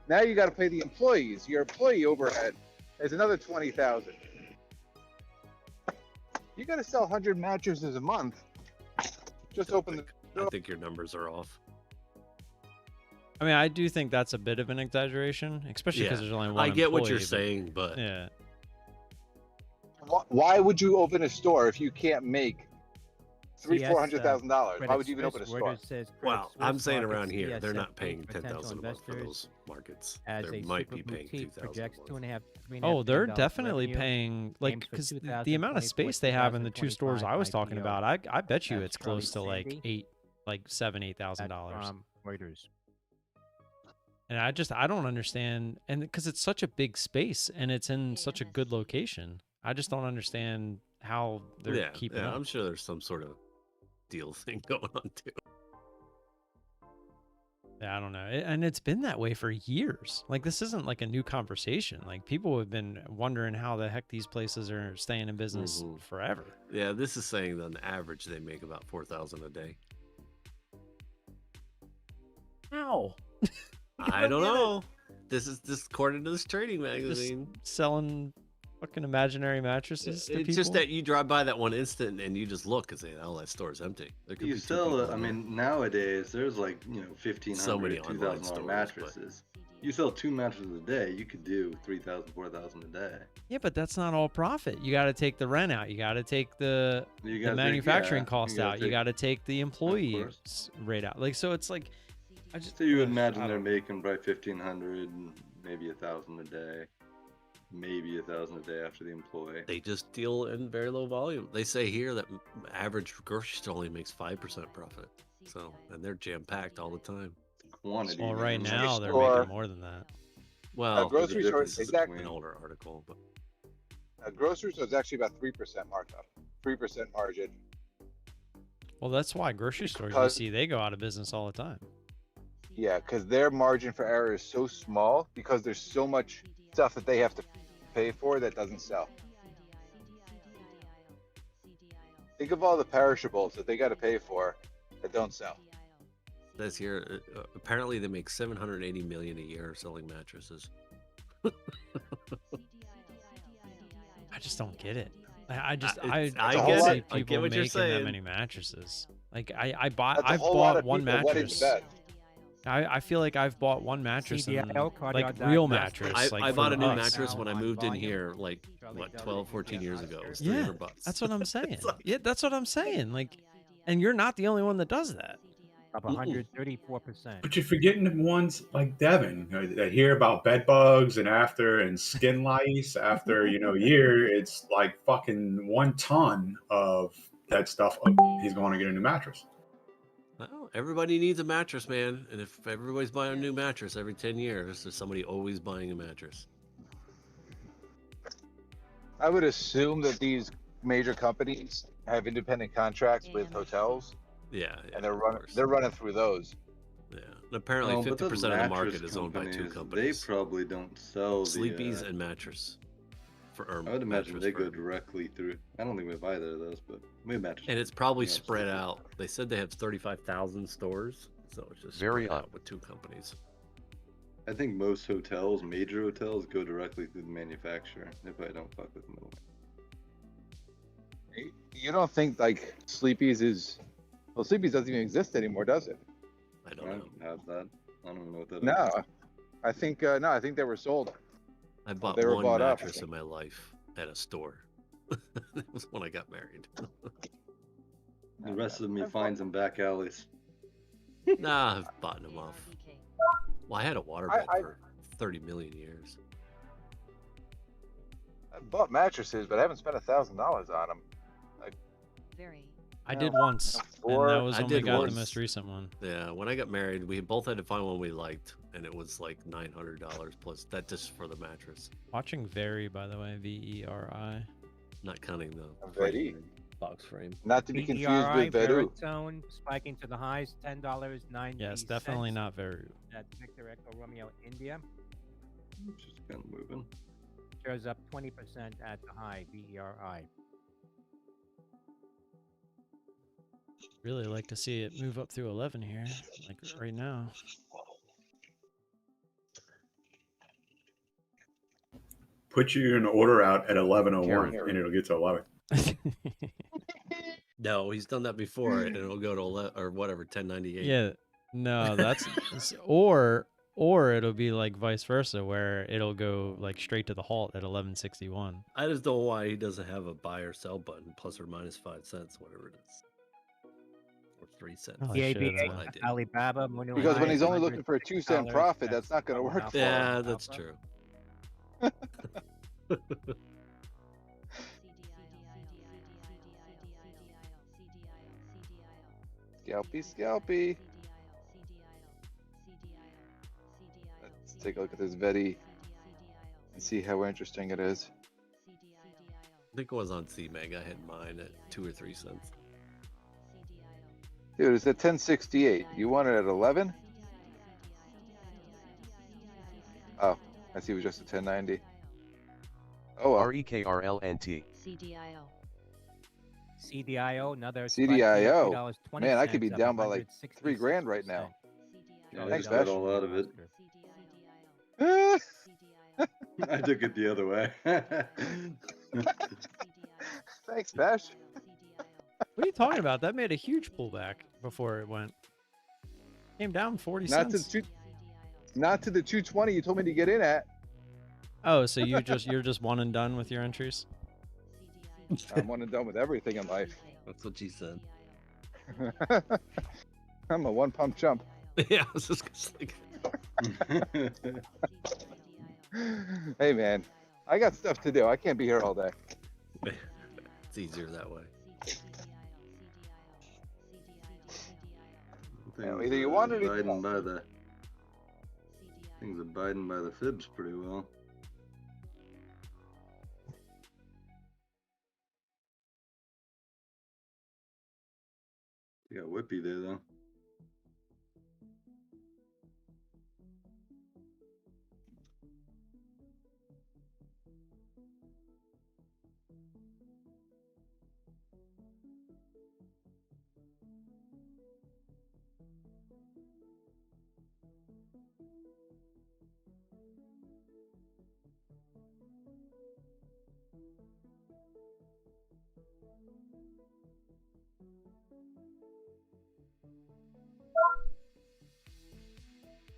Now you got to pay the employees. Your employee overhead is another $20,000. You got to sell 100 mattresses a month. Just open the I think your numbers are off. I mean, I do think that's a bit of an exaggeration, especially because there's only one I get what you're employee, saying, but yeah. Why would you open a store if you can't make $400,000? Why would you even open a store? Well, I'm saying around here, they're not paying $10,000 a month for those markets. They might be paying $2,000. Oh, they're definitely paying, like, because the amount of space they have in the two stores I was talking about, I bet you it's close to like $8,000. Reuters. And I don't understand, and because it's such a big space and it's in such a good location, I just don't understand how they're keeping up. I'm sure there's some sort of deal thing going on too. Yeah, I don't know. And it's been that way for years. Like, this isn't like a new conversation. Like, people have been wondering how the heck these places are staying in business forever. Yeah, this is saying that on average they make about $4,000 a day. How? I don't know. This is according to this trading magazine. Just selling fucking imaginary mattresses to It's people? just that you drive by that one instant and you just look and say, "Oh, that store's empty." There could You be two sell, people I in there. mean, nowadays there's like, you know, 1,500, So many online $2,000 stores, mattresses. You sell 2 mattresses a day, you could do 3,000, 4,000 a day. Yeah, but that's not all profit. You got to take the rent out. You got to take the manufacturing cost out. You got to take the employee rate out. Like, so it's like, So you would imagine they're making probably 1,500, maybe 1,000 a day, maybe 1,000 a day after the employee. They just deal in very low volume. They say here that average grocery store only makes 5% profit. So, and they're jam packed all the time. Quantity. Well, right now they're making more than that. Well, A grocery store this is exactly. an older article, but A grocery store is actually about 3% markup, 3% margin. Well, that's why grocery stores you Because- see they go out of business all the time. Yeah, because their margin for error is so small because there's so much stuff that they have to pay for that doesn't sell. Think of all the perishables that they got to pay for that don't sell. This year, apparently they make 780 million a year selling mattresses. I just don't get it. I get don't it. see I get people what you're making that saying. many mattresses. Like That's I've a whole lot bought of one people. What is mattress. best? I feel like I've bought one mattress and CDIO, like cardio real diagnostics. mattress. I Like bought for a new us. mattress when I on moved in volume. here, like, Charlie what, Delta 12, 14 years enthusiast ago. It was Yeah, $300. that's what I'm saying. It's like- Yeah, that's what I'm saying. Like, and you're not the only one that does that. Up 134%. But you're forgetting the ones like Devin that hear about bed bugs and skin lice after a year. It's like fucking 1 ton of that stuff. He's going to get a new mattress. Well, everybody needs a mattress, man. And if everybody's buying a new mattress every 10 years, there's somebody always buying a mattress. I would assume that these major companies have independent contracts with hotels, Yeah, and they're running through those. Yeah. And apparently, But 50% of the mattress market is owned by 2 companies, companies. They probably don't sell Sleepies the. and mattress. I would imagine they go for- directly through. I don't think we have either of those, but we have mattress. And it's probably Yeah, spread Sleepy. out. They said they have 35,000 stores, so it's just Very spread up. out with 2 companies. I think most hotels, major hotels, go directly through the manufacturer. They probably don't fuck with the middleman. You don't think like Sleepy's is? Well, Sleepy's doesn't even exist anymore, does it? I don't know. Have that. I don't even know what that is. No, I think no. I think they were sold. I bought they were one bought up. mattress in my life at a store. It was when I got married. The rest of me finds them back alleys. Nah, I've bought them off. Well, I had a waterbed for 30 million years. I bought mattresses, but I haven't spent $1,000 on them. I did once, and that was I only did got once. the most recent one. Yeah, when I got married, we both had to find one we liked, and it was like $900 plus that just for the mattress, Watching Veri, by the way, VERI. not counting the Veri. frame, box frame. Not to be confused PERI, with Veru. Veritone, spiking to the highs, $10.90. Yes, definitely not Veri. At Victor Echo Romeo India. Just kind of moving. Shares up 20% at the high, VERI. Really like to see it move up through 11 here, like right now. Put you an order out at 11:01, Karen. and it'll get to 11. No, he's done that before, and it'll go to 11, or whatever, 1098. Yeah, no, that's or it'll be like vice versa, where it'll go like straight to the halt at 1161. I just don't know why he doesn't have a buy or sell button, plus or minus 5 cents, whatever it is, or 3 cents. Oh, The shit, ABA, what I did. Alibaba, Munu Because when highs, he's only looking for a 2-cent $106, profit, that's not going to work for him. Yeah, that's true. Scalpy. Let's take a look at this Veti and see how interesting it is. I think it was on CMEG. I had mine at 2 or 3 cents. Dude, it's at 1068. You want it at 11? Oh, I see it was just a 1090. Oh, well. REKRLNT. CDIO, another CDIO. $3.20, Man, I could be up down by like $3,000 right now. Yeah, I Thanks, just got Bash. all out of it. I took it the other way. Thanks, Bash. What are you talking about? That made a huge pullback before it went. Came down 40 Not cents. to the 220 you told me to get in at. Oh, so you're just one and done with your entries? I'm one and done with everything in life. That's what she said. I'm a one-pump chump. Yeah, I was just gonna say. Hey, man, I got stuff to do. I can't be here all day. It's easier that way. Either you want it or you Biden don't. by the things are Biden by the fibs pretty well. You got Whippy there though.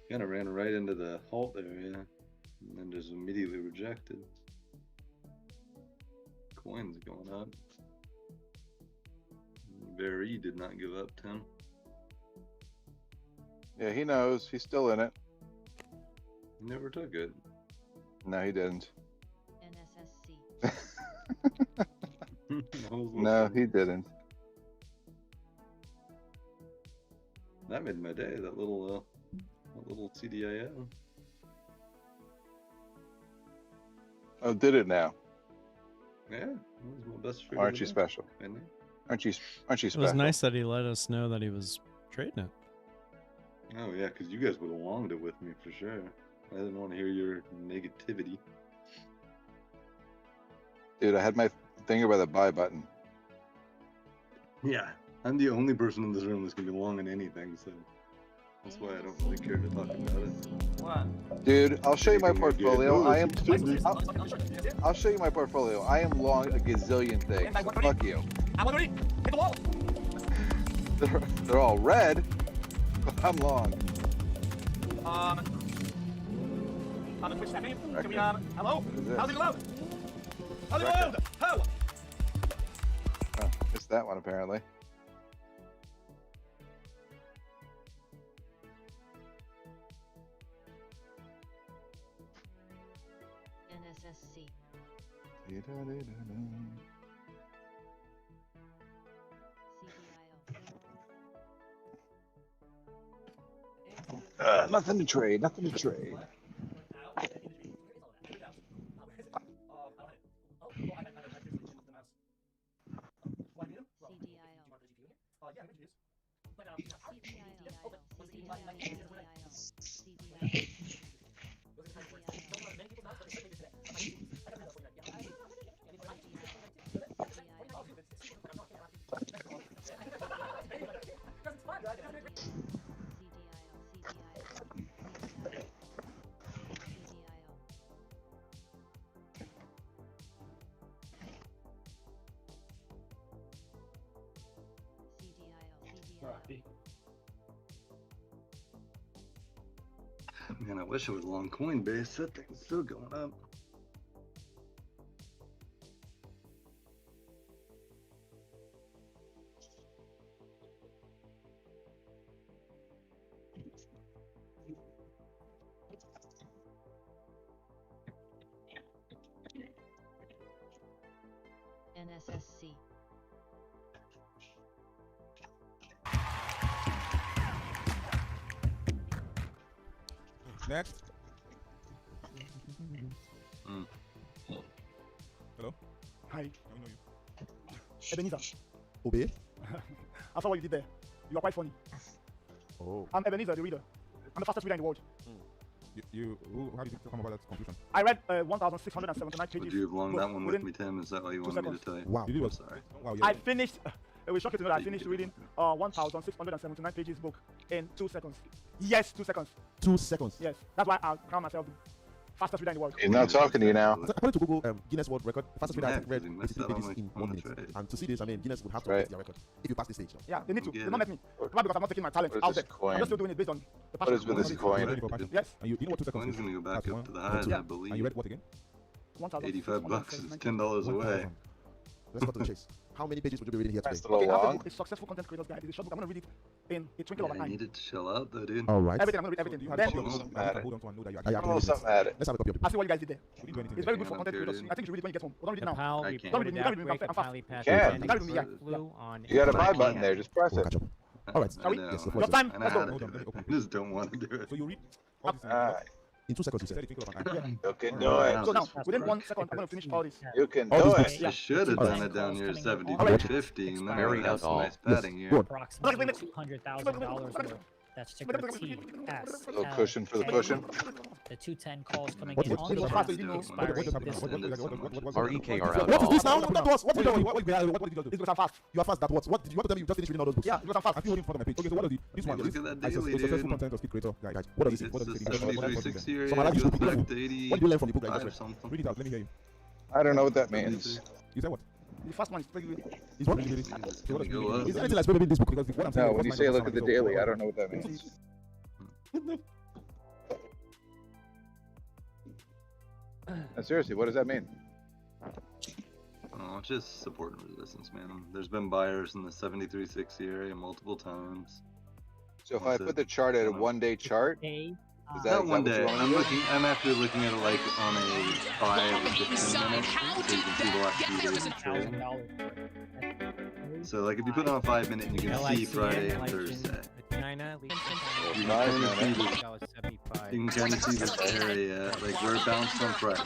Kind of ran right into the halt there, yeah. And then just immediately rejected. Coins going up. Very did not give up, Tim. Yeah, he knows. He's still in it. He never took it. No, he didn't. NSSC. No, he didn't. That made my day. That little CDIO. Oh, did it now? Yeah, that was my best trade. Aren't you special? Aren't you special? It was nice that he let us know that he was trading it. Oh yeah, because you guys would have longed it with me for sure. I didn't want to hear your negativity. Dude, I had my finger by the buy button. Yeah, I'm the only person in this room that's gonna be long in anything, so that's why I don't really care to talk about it. What? Dude, I'll show you my portfolio. I'll show you my portfolio. I am long a gazillion things. So fuck you. They're all red, but I'm long. I'm a Twitch Stephanie. Can we, hello? How's it going? How's it Record. going? How? Oh, missed that one apparently. NSSC. Nothing to trade. Nothing to trade. Man, I wish it was long Coinbase. That thing's still going up. NSSC. Next. Hello? Hi. Ebenezer. Obey? I saw what you did there. You are quite funny. Oh. I'm Ebenezer, the reader. I'm the fastest reader in the world. How did you come about that conclusion? I read 1,679 pages. Would you have long that one with within me, Tim? Is that what you 2 wanted me to seconds. tell you? Wow. I'm sorry. Wow, I finished. It was shocking to know that I finished reading 1,679 pages book in 2 seconds. Yes, 2 seconds. 2 seconds. Yes, that's why I crown myself the fastest reader in the world. He's not talking to you now. So according to Google Guinness World Record, the fastest reader Yeah, has read 'cause he messed 83 up on pages my- in on 1 the minute. trade. And to see this, I mean, Guinness would have to Right. update their record if you pass this stage. No? Yeah, they need to. Yeah. They don't let me. Why? Because I'm not taking my talent What is out this there. coin? I'm just still doing it based on the What passion. is with this coin? Ready for passion? Yes. And you know what 2 seconds Coin's is? gonna go back That's up one, to the and highs, two. I And you believe. read what again? 85 bucks is 1,679. $10 away. 1,000. Let's go to the chase. How many pages would you be reading here today? That's still Okay, I have a long. book, a successful content creators guide. It's a short book. I'm gonna read it in a twinkle of Yeah, an I eye. needed to chill out though, dude. All right. Everything. I'm gonna read everything. Do you have Then a copy of Doesn't this? I matter. hold on to and know that you I actually don't know something at it. Let's have a copy of I this. see what you guys did there. We didn't do anything. It's very good Hang for on, content here it creators. is. I think you should read it when you get home. But don't read it The now. Powell I reported Don't read it, that don't read it, break I'm of fast. highly Can. pathogenic Gotta read me, yeah. bird flu on You got a But I buy can't. button there. Just press We'll it. catch up. All right. I know. Yes, the Your time. I know Let's how go. to Hold do on, let me it. open I just don't want to do it. So you read all this. Alright. In 2 seconds, you said. You can do it. So now, within 1 second, I'm going to finish all this. You can All do these it. They should have done it down here 73.50, and then Carry it out has some all. nice padding here. Approximately $200,000 worth. That's ticker TS. A little cushion for the cushion. The 210 calls coming What- in what- on what- the what- market, what- what- expiring what- this what- week. REKR out What is this now? all. What was? What did you do? What did you do? It's because I'm fast. You are fast. That what? What did you want to tell me? You just finished reading all those books. Yeah, because I'm fast. I feel holding in front of my page. Okay, so what are the this one? Look This at that I said, daily, the successful dude. content of speed creator. Guys, what does it? What does it? It's the 73.60 area, So my life is goes stupid. back to What did you learn from the book? Guys, 85 something. read it out. Let me hear you. I don't know what that means. You said what? The first one is Is what? It's gonna go up. Is there anything that's better in this book? Because what I'm saying. No, when you say look at the daily, I don't know what that means. Seriously, what does that mean? Oh, it's just support and resistance, man. There's been buyers in the 73.60 area multiple times. So if I put the chart at a 1-day chart, is that Not one what you day. want me to do? I'm actually looking at it like on a 5 or 15 minutes, so you can see the last few days of trading. So like if you put on a 5 minute and you can see Friday and Thursday. You can kind of see this. You can kind of see this area, like where it bounced on Friday,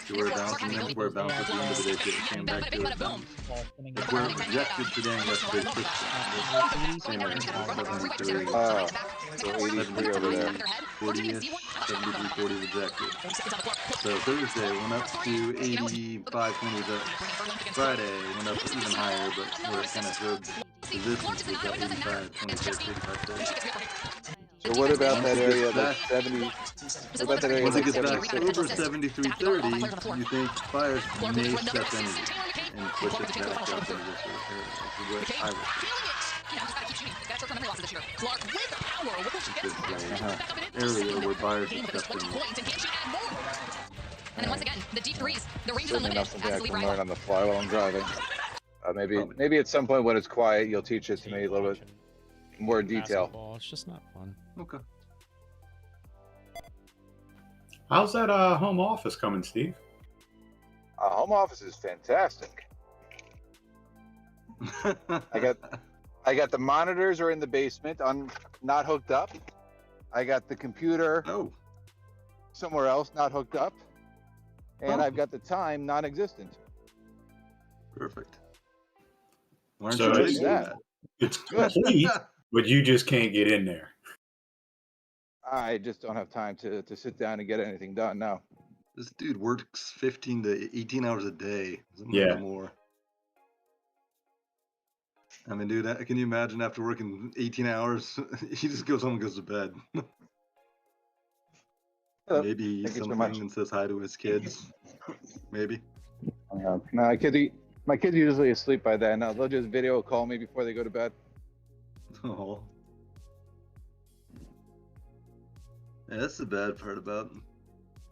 to where it bounced, and then where it bounced at the end of the day, so it came back to it bounced. Like where it rejected today, and that's a big push. Same area, 73. So 83 over there. 40-ish, 73, 40 rejected. So Thursday went up to 85.20, but Friday went up even higher, but where it kind of showed resistance was at 85, 26, 85. So what about that area that's 70? What about that area Once it that's gets back 76? over 73.30, you think buyers may step in and push it back up into this area. This is what I would area where buyers are stepping in. And then once again, the deep threes, the range is unlimited. Something I can learn on the fly while I'm driving. Maybe at some point when it's quiet, you'll teach it to me a little bit more detail. Basketball, it's just not fun. Okay. How's that home office coming, Steve? Home office is fantastic. I got the monitors are in the basement, not hooked up. I got the computer somewhere else, not hooked up, and I've got the time non-existent. Perfect. Why So aren't you that? It's complete, but you just can't get in there. I just don't have time to sit down and get anything done now. This dude works 15 to 18 hours a day. Yeah. More. I mean, dude, can you imagine after working 18 hours, he just goes home and goes to bed. Maybe he eats something and says hi to his kids. Maybe. No, my kids are usually asleep by then. They'll just video call me before they go to bed. Oh. Yeah, that's the bad part about.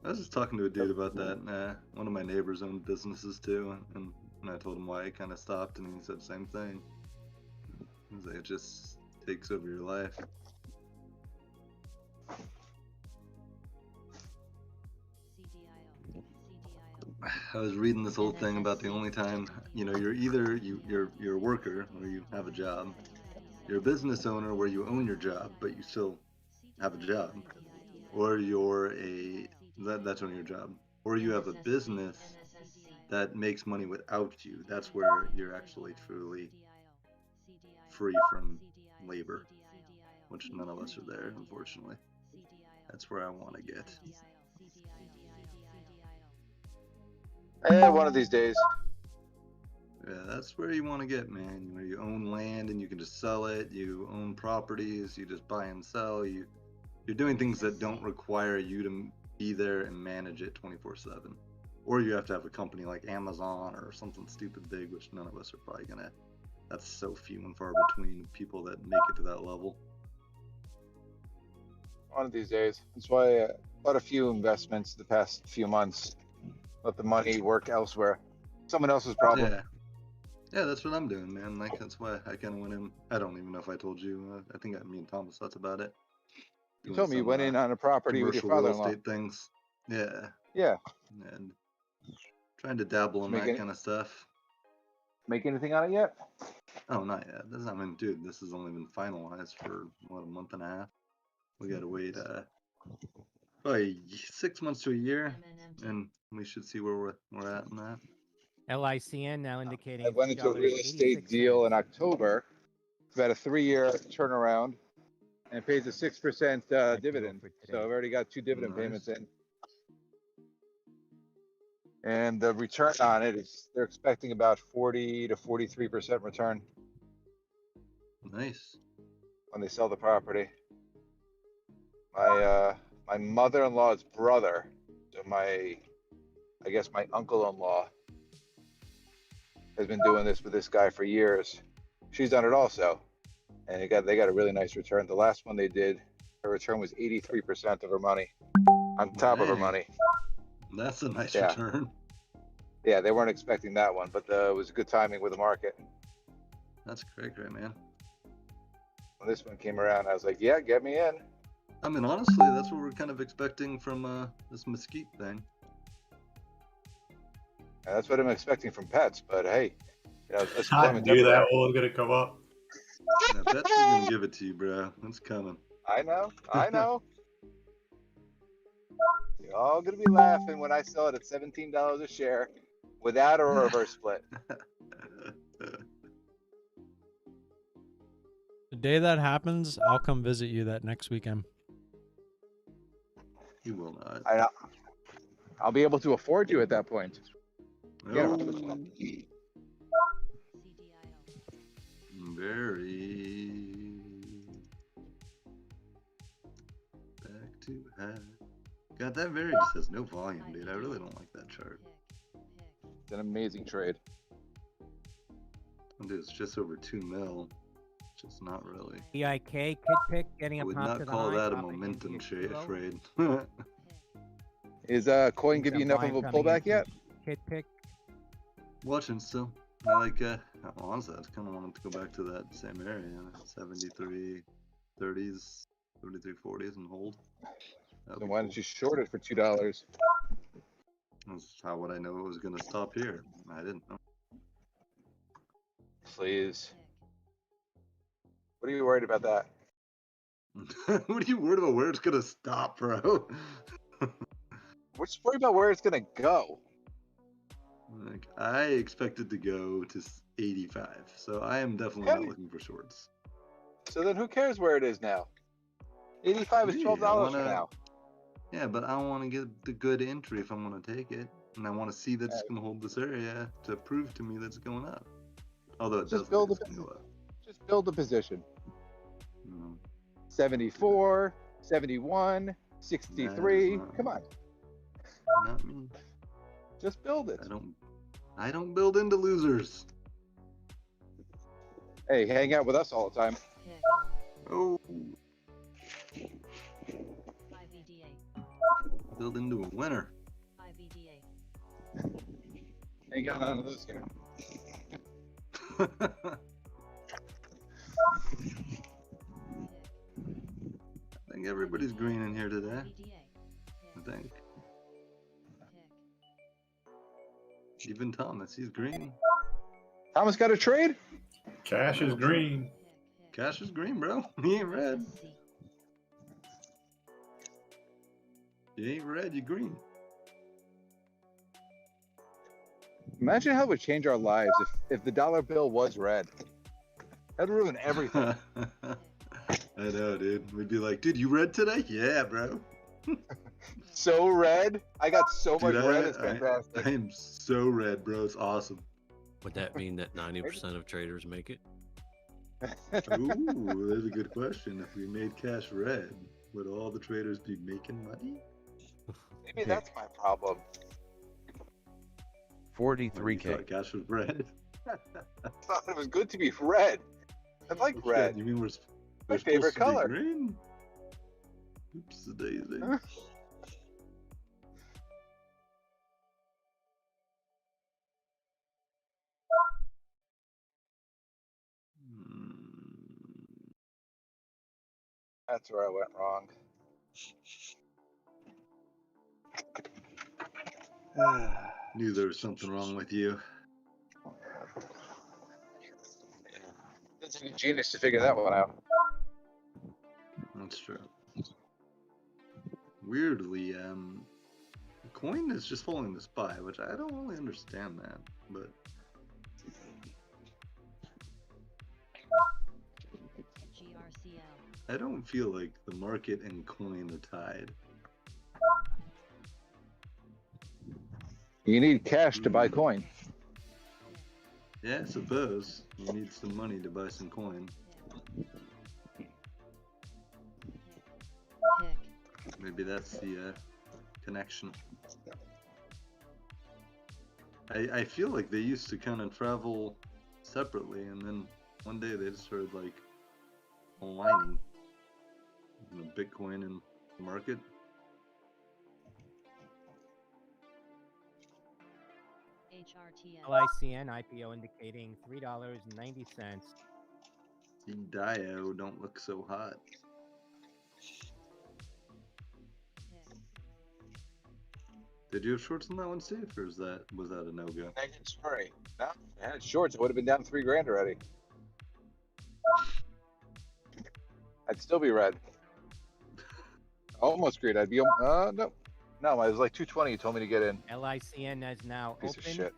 I was just talking to a dude about that. One of my neighbors owned businesses too, and I told him why he kind of stopped, and he said the same thing. He's like, it just takes over your life. I was reading this whole thing about the only time, you're either you're a worker or you have a job. You're a business owner where you own your job, but you still have a job. Or you're that's only your job. Or you have a business that makes money without you. That's where you're actually truly free from labor, which none of us are there, unfortunately. That's where I want to get. One of these days. Yeah, that's where you want to get, man. Where you own land and you can just sell it. You own properties. You just buy and sell. You're doing things that don't require you to be there and manage it 24/7. Or you have to have a company like Amazon or something stupid big, which none of us are probably gonna. That's so few and far between people that make it to that level. One of these days. That's why I bought a few investments the past few months. Let the money work elsewhere. Someone else's problem. Yeah, that's what I'm doing, man. Like, that's why I kind of went in. I don't even know if I told you. I think me and Thomas thought about it. You told me you went in on a property with your commercial real father-in-law. estate things. Yeah. Yeah. And trying to dabble in that kind of stuff. Make anything on it yet? Oh, not yet. Dude, this has only been finalized for, a month and a half. We gotta wait. Probably 6 months to a year, and we should see where we're at in that. LICN now indicating I went into a real estate deal in October. It's about a 3-year turnaround, and it pays a 6% dividend. So I've already got 2 dividend payments in. And the return on it is they're expecting about 40 to 43% return. Nice. When they sell the property. My mother-in-law's brother, so I guess my uncle-in-law, has been doing this with this guy for years. She's done it also, and they got a really nice return. The last one they did, her return was 83% of her money, on top of her money. That's a nice Yeah. return. Yeah, they weren't expecting that one, but it was good timing with the market. That's great, man. When this one came around, I was like, yeah, get me in. I mean, honestly, that's what we're kind of expecting from this mesquite thing. And that's what I'm expecting from pets, but hey, let's I knew that one was gonna come up. Yeah, Bets is gonna give it to you, bro. It's coming. I know. You're all gonna be laughing when I sell it at $17 a share without a reverse split. The day that happens, I'll come visit you that next weekend. You will not. I'll be able to afford you at that point. Yeah. Very back to high. God, that very just has no volume, dude. I really don't like that chart. It's an amazing trade. Dude, it's just over 2 mil. Just not really. EIK, Kid Pick getting I a would pop not to the call high, that a dropping momentum into trade. zero. Is coin give you enough of a pullback yet? Kid Pick. Watching still. I like, honestly, I kind of wanted to go back to that same area, 73 30s, 73 40s, and hold. So why didn't you short it for $2? That's how would I know it was going to stop here? I didn't know. Please. What are you worried about that? What are you worried about where it's going to stop, bro? We're just worried about where it's going to go. Like, I expected to go to 85, so I am definitely not looking for shorts. So then who cares where it is now? 85 is $12 for now. Yeah, but I want to get the good entry if I'm going to take it. And I want to see that it's going to hold this area to prove to me that it's going up. Although it Just doesn't go up. Just build a position. 74, 71, 63. Come on. Not me. Just build it. I don't build into losers. Hey, hang out with us all the time. Oh. Build into a winner. Ain't got none of those here. I think everybody's green in here today. I think. Even Thomas, he's green. Thomas got a trade? Cash is green. Cash is green, bro. He ain't red. You ain't red, you green. Imagine how it would change our lives if the dollar bill was red. That'd ruin everything. I know, dude. We'd be like, dude, you read today? Yeah, bro. So red. I got so much red. It's fantastic. I am so red, bro. It's awesome. Would that mean that 90% of traders make it? Ooh, that's a good question. If we made cash red, would all the traders be making money? Maybe that's my problem. 43K. Cash was red. I thought it was good to be red. I like red. You mean we're my favorite color? Green? Oops, the daisy. That's where I went wrong. Knew there was something wrong with you. It took a genius to figure that one out. That's true. weirdly, coin is just following the SPY, which I don't really understand that, but I don't feel like the market and coin are tied. You need cash to buy coin. Yeah, I suppose you need some money to buy some coin. Maybe that's the connection. I feel like they used to kind of travel separately, and then one day they just started like aligning. You know, Bitcoin and the market. LICN IPO indicating $3.90. The Dio don't look so hot. Did you have shorts on that one, Steve, or was that a no-go? Sorry. No, I had shorts. It would have been down $3,000 already. I'd still be red. Almost green. I'd be no. No, it was like 220 you told me to get in. LICN is now Piece open. of shit.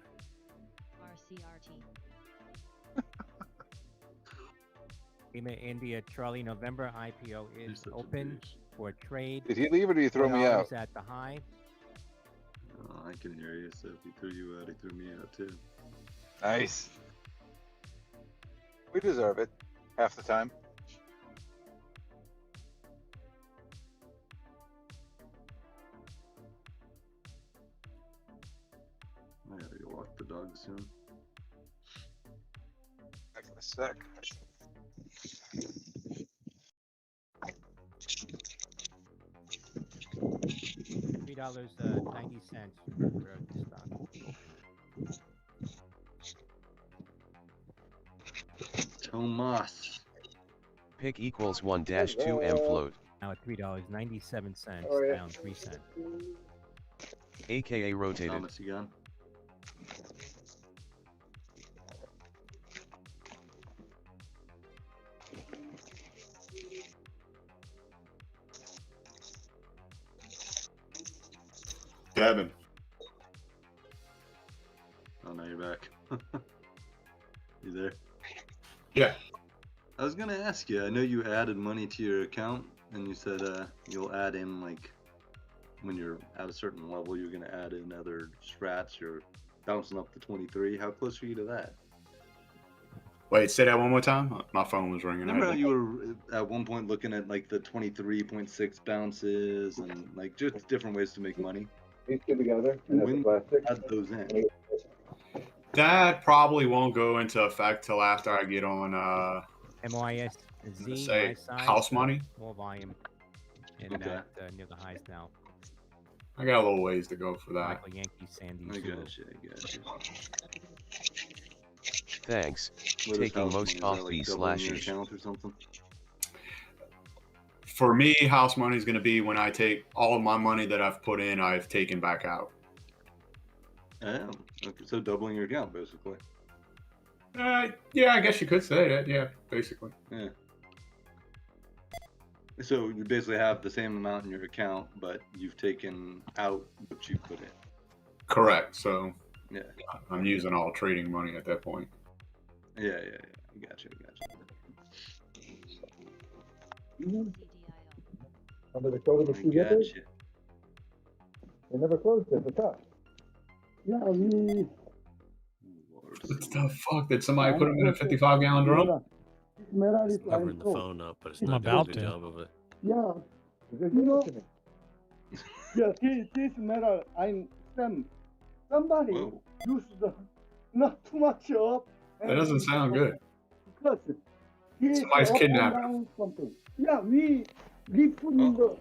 Lima India Charlie November IPO is open for trade. Did he leave or did he throw me out? $4 at the high. Oh, I can hear you, so if he threw you out, he threw me out too. Nice. We deserve it. Half the time. I gotta go walk the dog soon. Back in a sec. $3.90 for the stock. Tomas. Pick equals 1-2 M float. Now at $3.97, Oh, yeah. down 3 cents. AKA rotated. Thomas, you gone? Devin. Oh, now you're back. You there? Yeah. I was gonna ask you, I know you added money to your account, and you said you'll add in, like, when you're at a certain level, you're gonna add in other strats. You're bouncing up to 23. How close are you to that? Wait, say that one more time? My phone was ringing. Remember how you were at one point looking at, like, the 23.6 bounces and, like, just different ways to make money? These two together. When add those in? That probably won't go into effect till after I get on MYSZ, say my side, house money. more volume. And Okay. near the highs now. I got a little ways to go for that. Michael Yankee, Sandy. I Zulu. got you. Thanks. What is Taking house most money? Is off that, these like, doubling your slashes. account or something? For me, house money is going to be when I take all of my money that I've put in, I've taken back out. Yeah. Okay, so doubling your account, basically. Yeah, I guess you could say that. Yeah, basically. Yeah. So you basically have the same amount in your account, but you've taken out what you put in. Correct. So Yeah. I'm using all trading money at that point. Yeah. I got you. Under the code of the I two got zippers, you. they never closed at the top. Yeah, we. What the fuck? Did somebody put them in a 55-gallon drum? It's covering the phone up, but it's I'm not doing a about good to. job of it. Yeah. You know, yeah, this metal, somebody Whoa. used not too much up. That doesn't sound good. Because Somebody's kidnapped. something. Yeah, we put in the,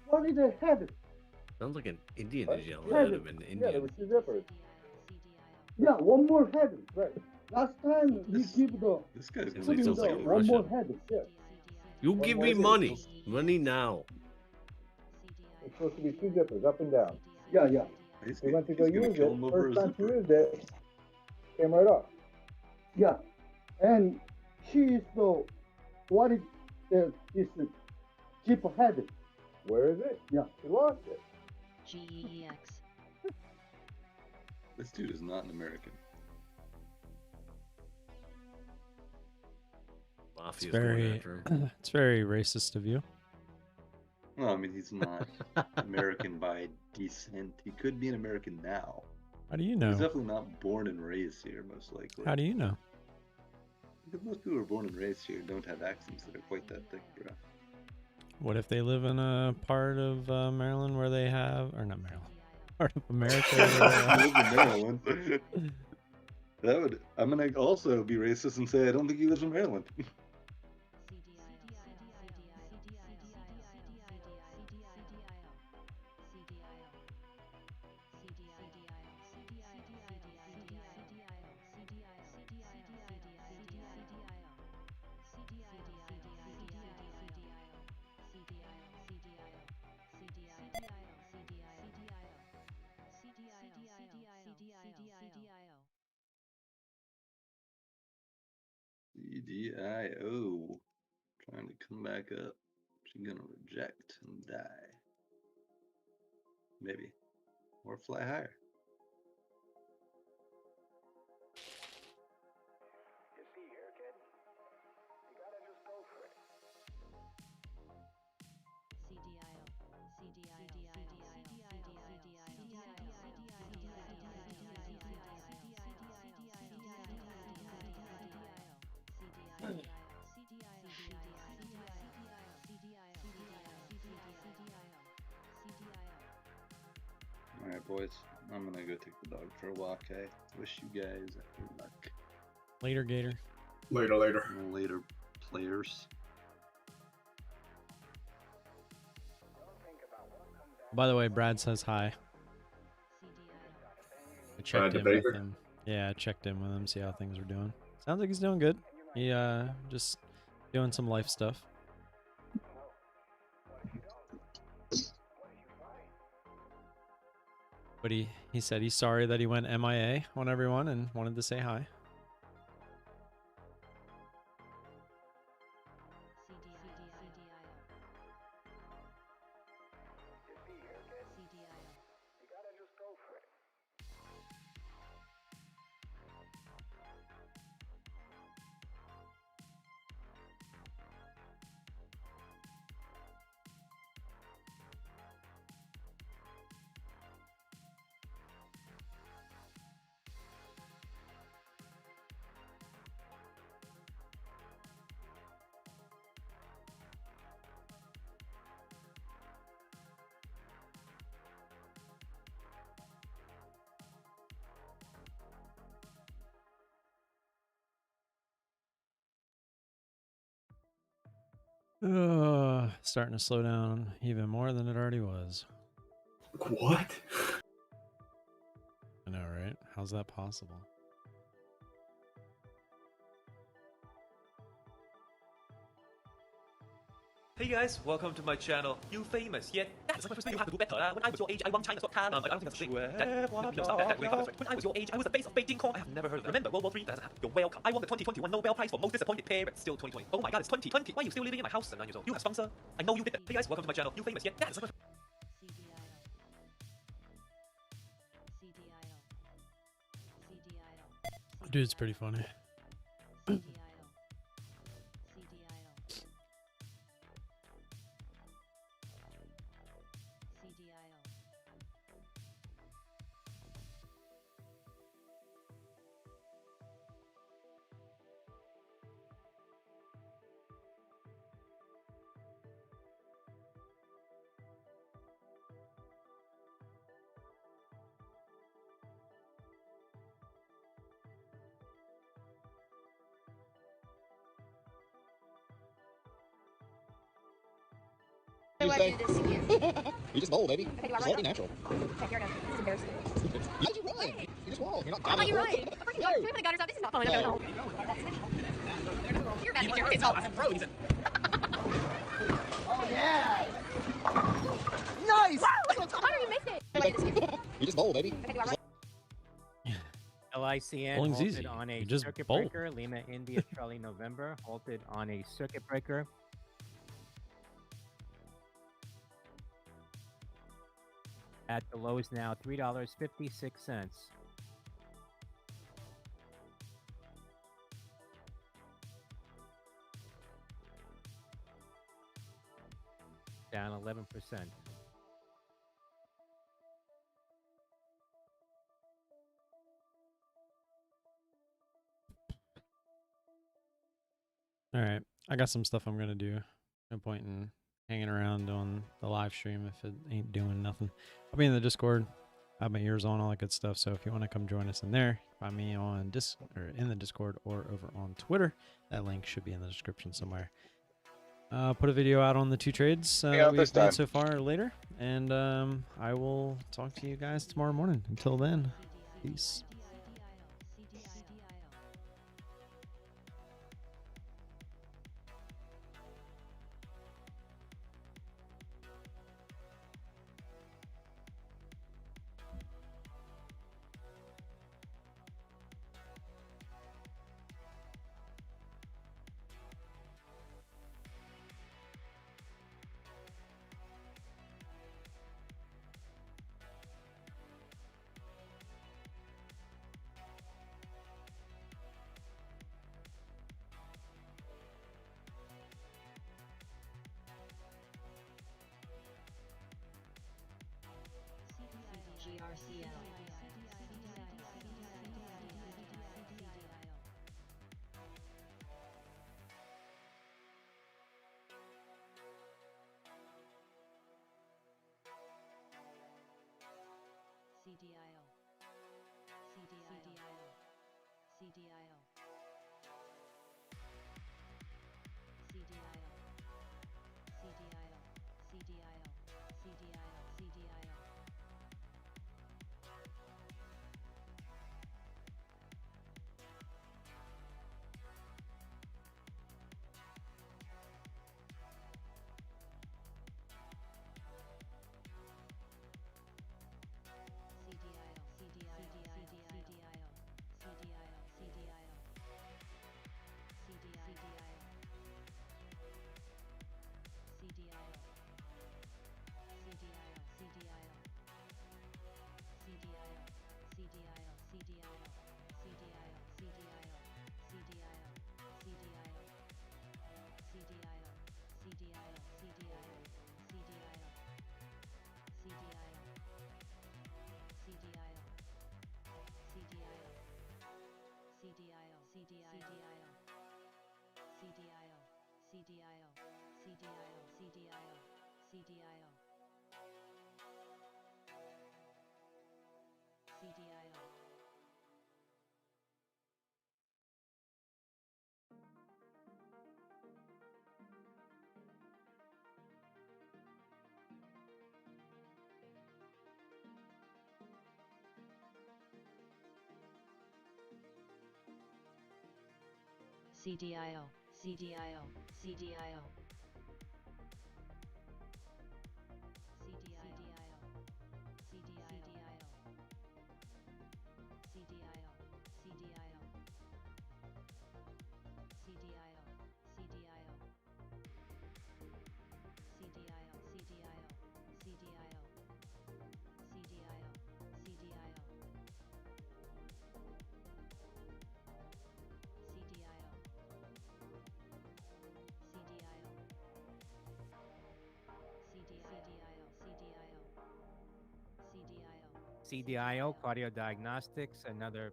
what is the head? Sounds like an Indian is yelling Head. at him in Yeah, there Indian. was two zippers. Yeah, one more head, right. Last time he give the, This guy's Sounds gonna like sounds like a one more Russian. head, yeah. You give me money. Money now. It's supposed to be two zippers, up and down. Yeah. He's We went to he's go gonna use kill it. him over First a time she zipper. used it, came right off. Yeah, and she is the what is this Jeep head? Where is it? Yeah, he lost it. GEX. This dude is not an American. It's Mafia's going very, after him. it's very racist of you. No, I mean, he's not American by descent. He could be an American now. How do you He's know? definitely not born and raised here, most likely. How do you know? Because most people who are born and raised here don't have accents that are quite that thick, bro. What if they live in a part of Maryland where they have, or not Maryland, part of America? Where He lives in Maryland. That would. I'm gonna also be racist and say I don't think he lives in Maryland. CDIO. Trying to come back up. She's gonna reject and die. Maybe. Or fly higher. Alright, boys. I'm gonna go take the dog for a walk. I wish you guys good luck. Later, Gator. Later, later. Later, players. By the way, Brad says hi. I checked the in with baker? him. Yeah, I checked in with him, see how things are doing. Sounds like he's doing good. He just doing some life stuff. But he said he's sorry that he went MIA on everyone and wanted to say hi. Starting to slow down even more than it already was. What? I know, right? How's that possible? Hey guys, welcome to my channel. You famous yet? That's my first video. You have to do better. When I was your age, I won China's Got Talent. I don't think that's a thing. When I was your age, I was the face of Beijing Kong. I have never heard of that. Remember World War III? That doesn't happen. You're welcome. I won the 2021 Nobel Prize for most disappointed pair. It's still 2020. Oh my God, it's 2020. Why are you still living in my house at 9 years old? You have sponsor. I know you did that. Hey guys, welcome to my channel. You famous yet? That's my Dude's pretty funny. You say? You just bowl, baby. Okay, do I Just run let it be now? natural. Okay, here it goes. This is embarrassing. How did you run? You just roll. You're not. How about you run? I'm freaking Yo. swim with the gutters out. This is not fun. Yo. You're bad picture. Okay, stop. Oh yeah. Nice. How do you miss it? You just bowl, baby. Okay, do I run? LICN Bowling's halted easy. on a You just circuit bowl. breaker. Lima, India, Charlie, November halted on a circuit breaker. At the lows now, $3.56. Down 11%. All right, I got some stuff I'm gonna do. No point in hanging around on the live stream if it ain't doing nothing. I'll be in the Discord. I have my ears on, all that good stuff. So if you want to come join us in there, find me on in the Discord or over on Twitter. That link should be in the description somewhere. Put a video out on the 2 trades we've made so far later, and I will talk to you guys tomorrow morning. Until then, peace. CDIO, CDIO, CDIO. CDIO, cardio diagnostics, another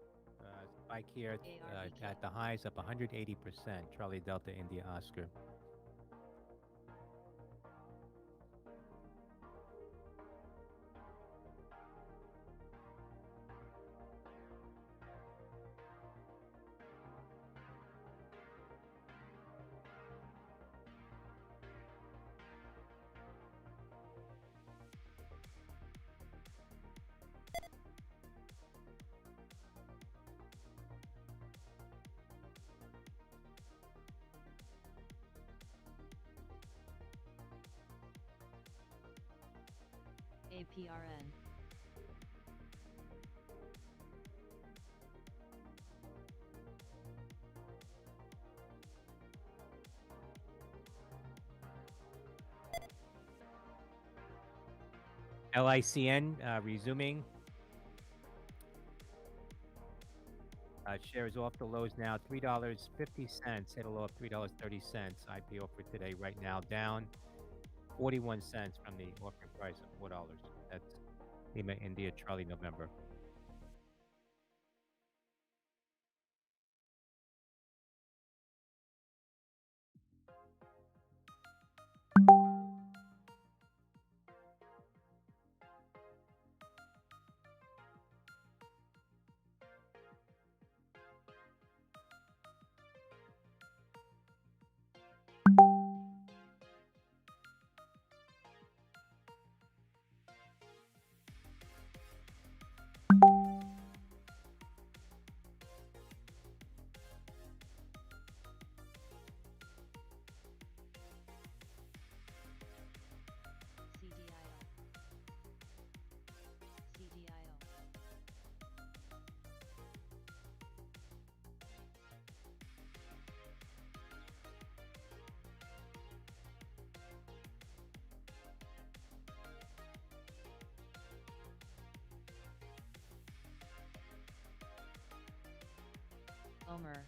spike here at the highs up 180%. Charlie Delta India Oscar. APRN. LICN resuming. Shares off the lows now, $3.50. Hit a low of $3.30. IPO for today right now down 41 cents from the offering price of $4. That's Lima India Charlie November. Omer.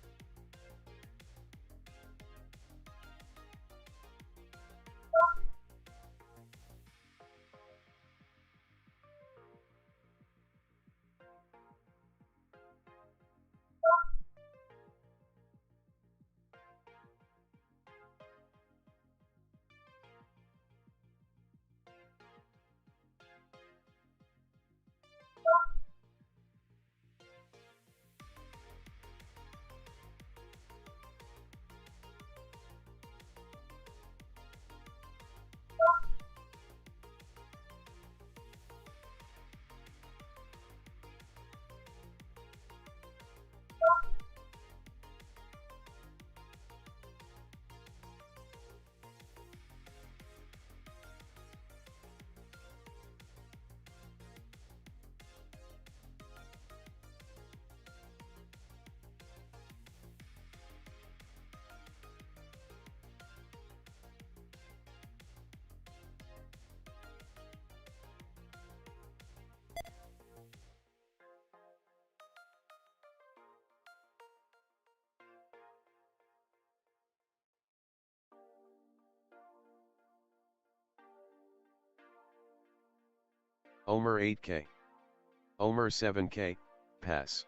Omer 8K. Omer 7K, pass.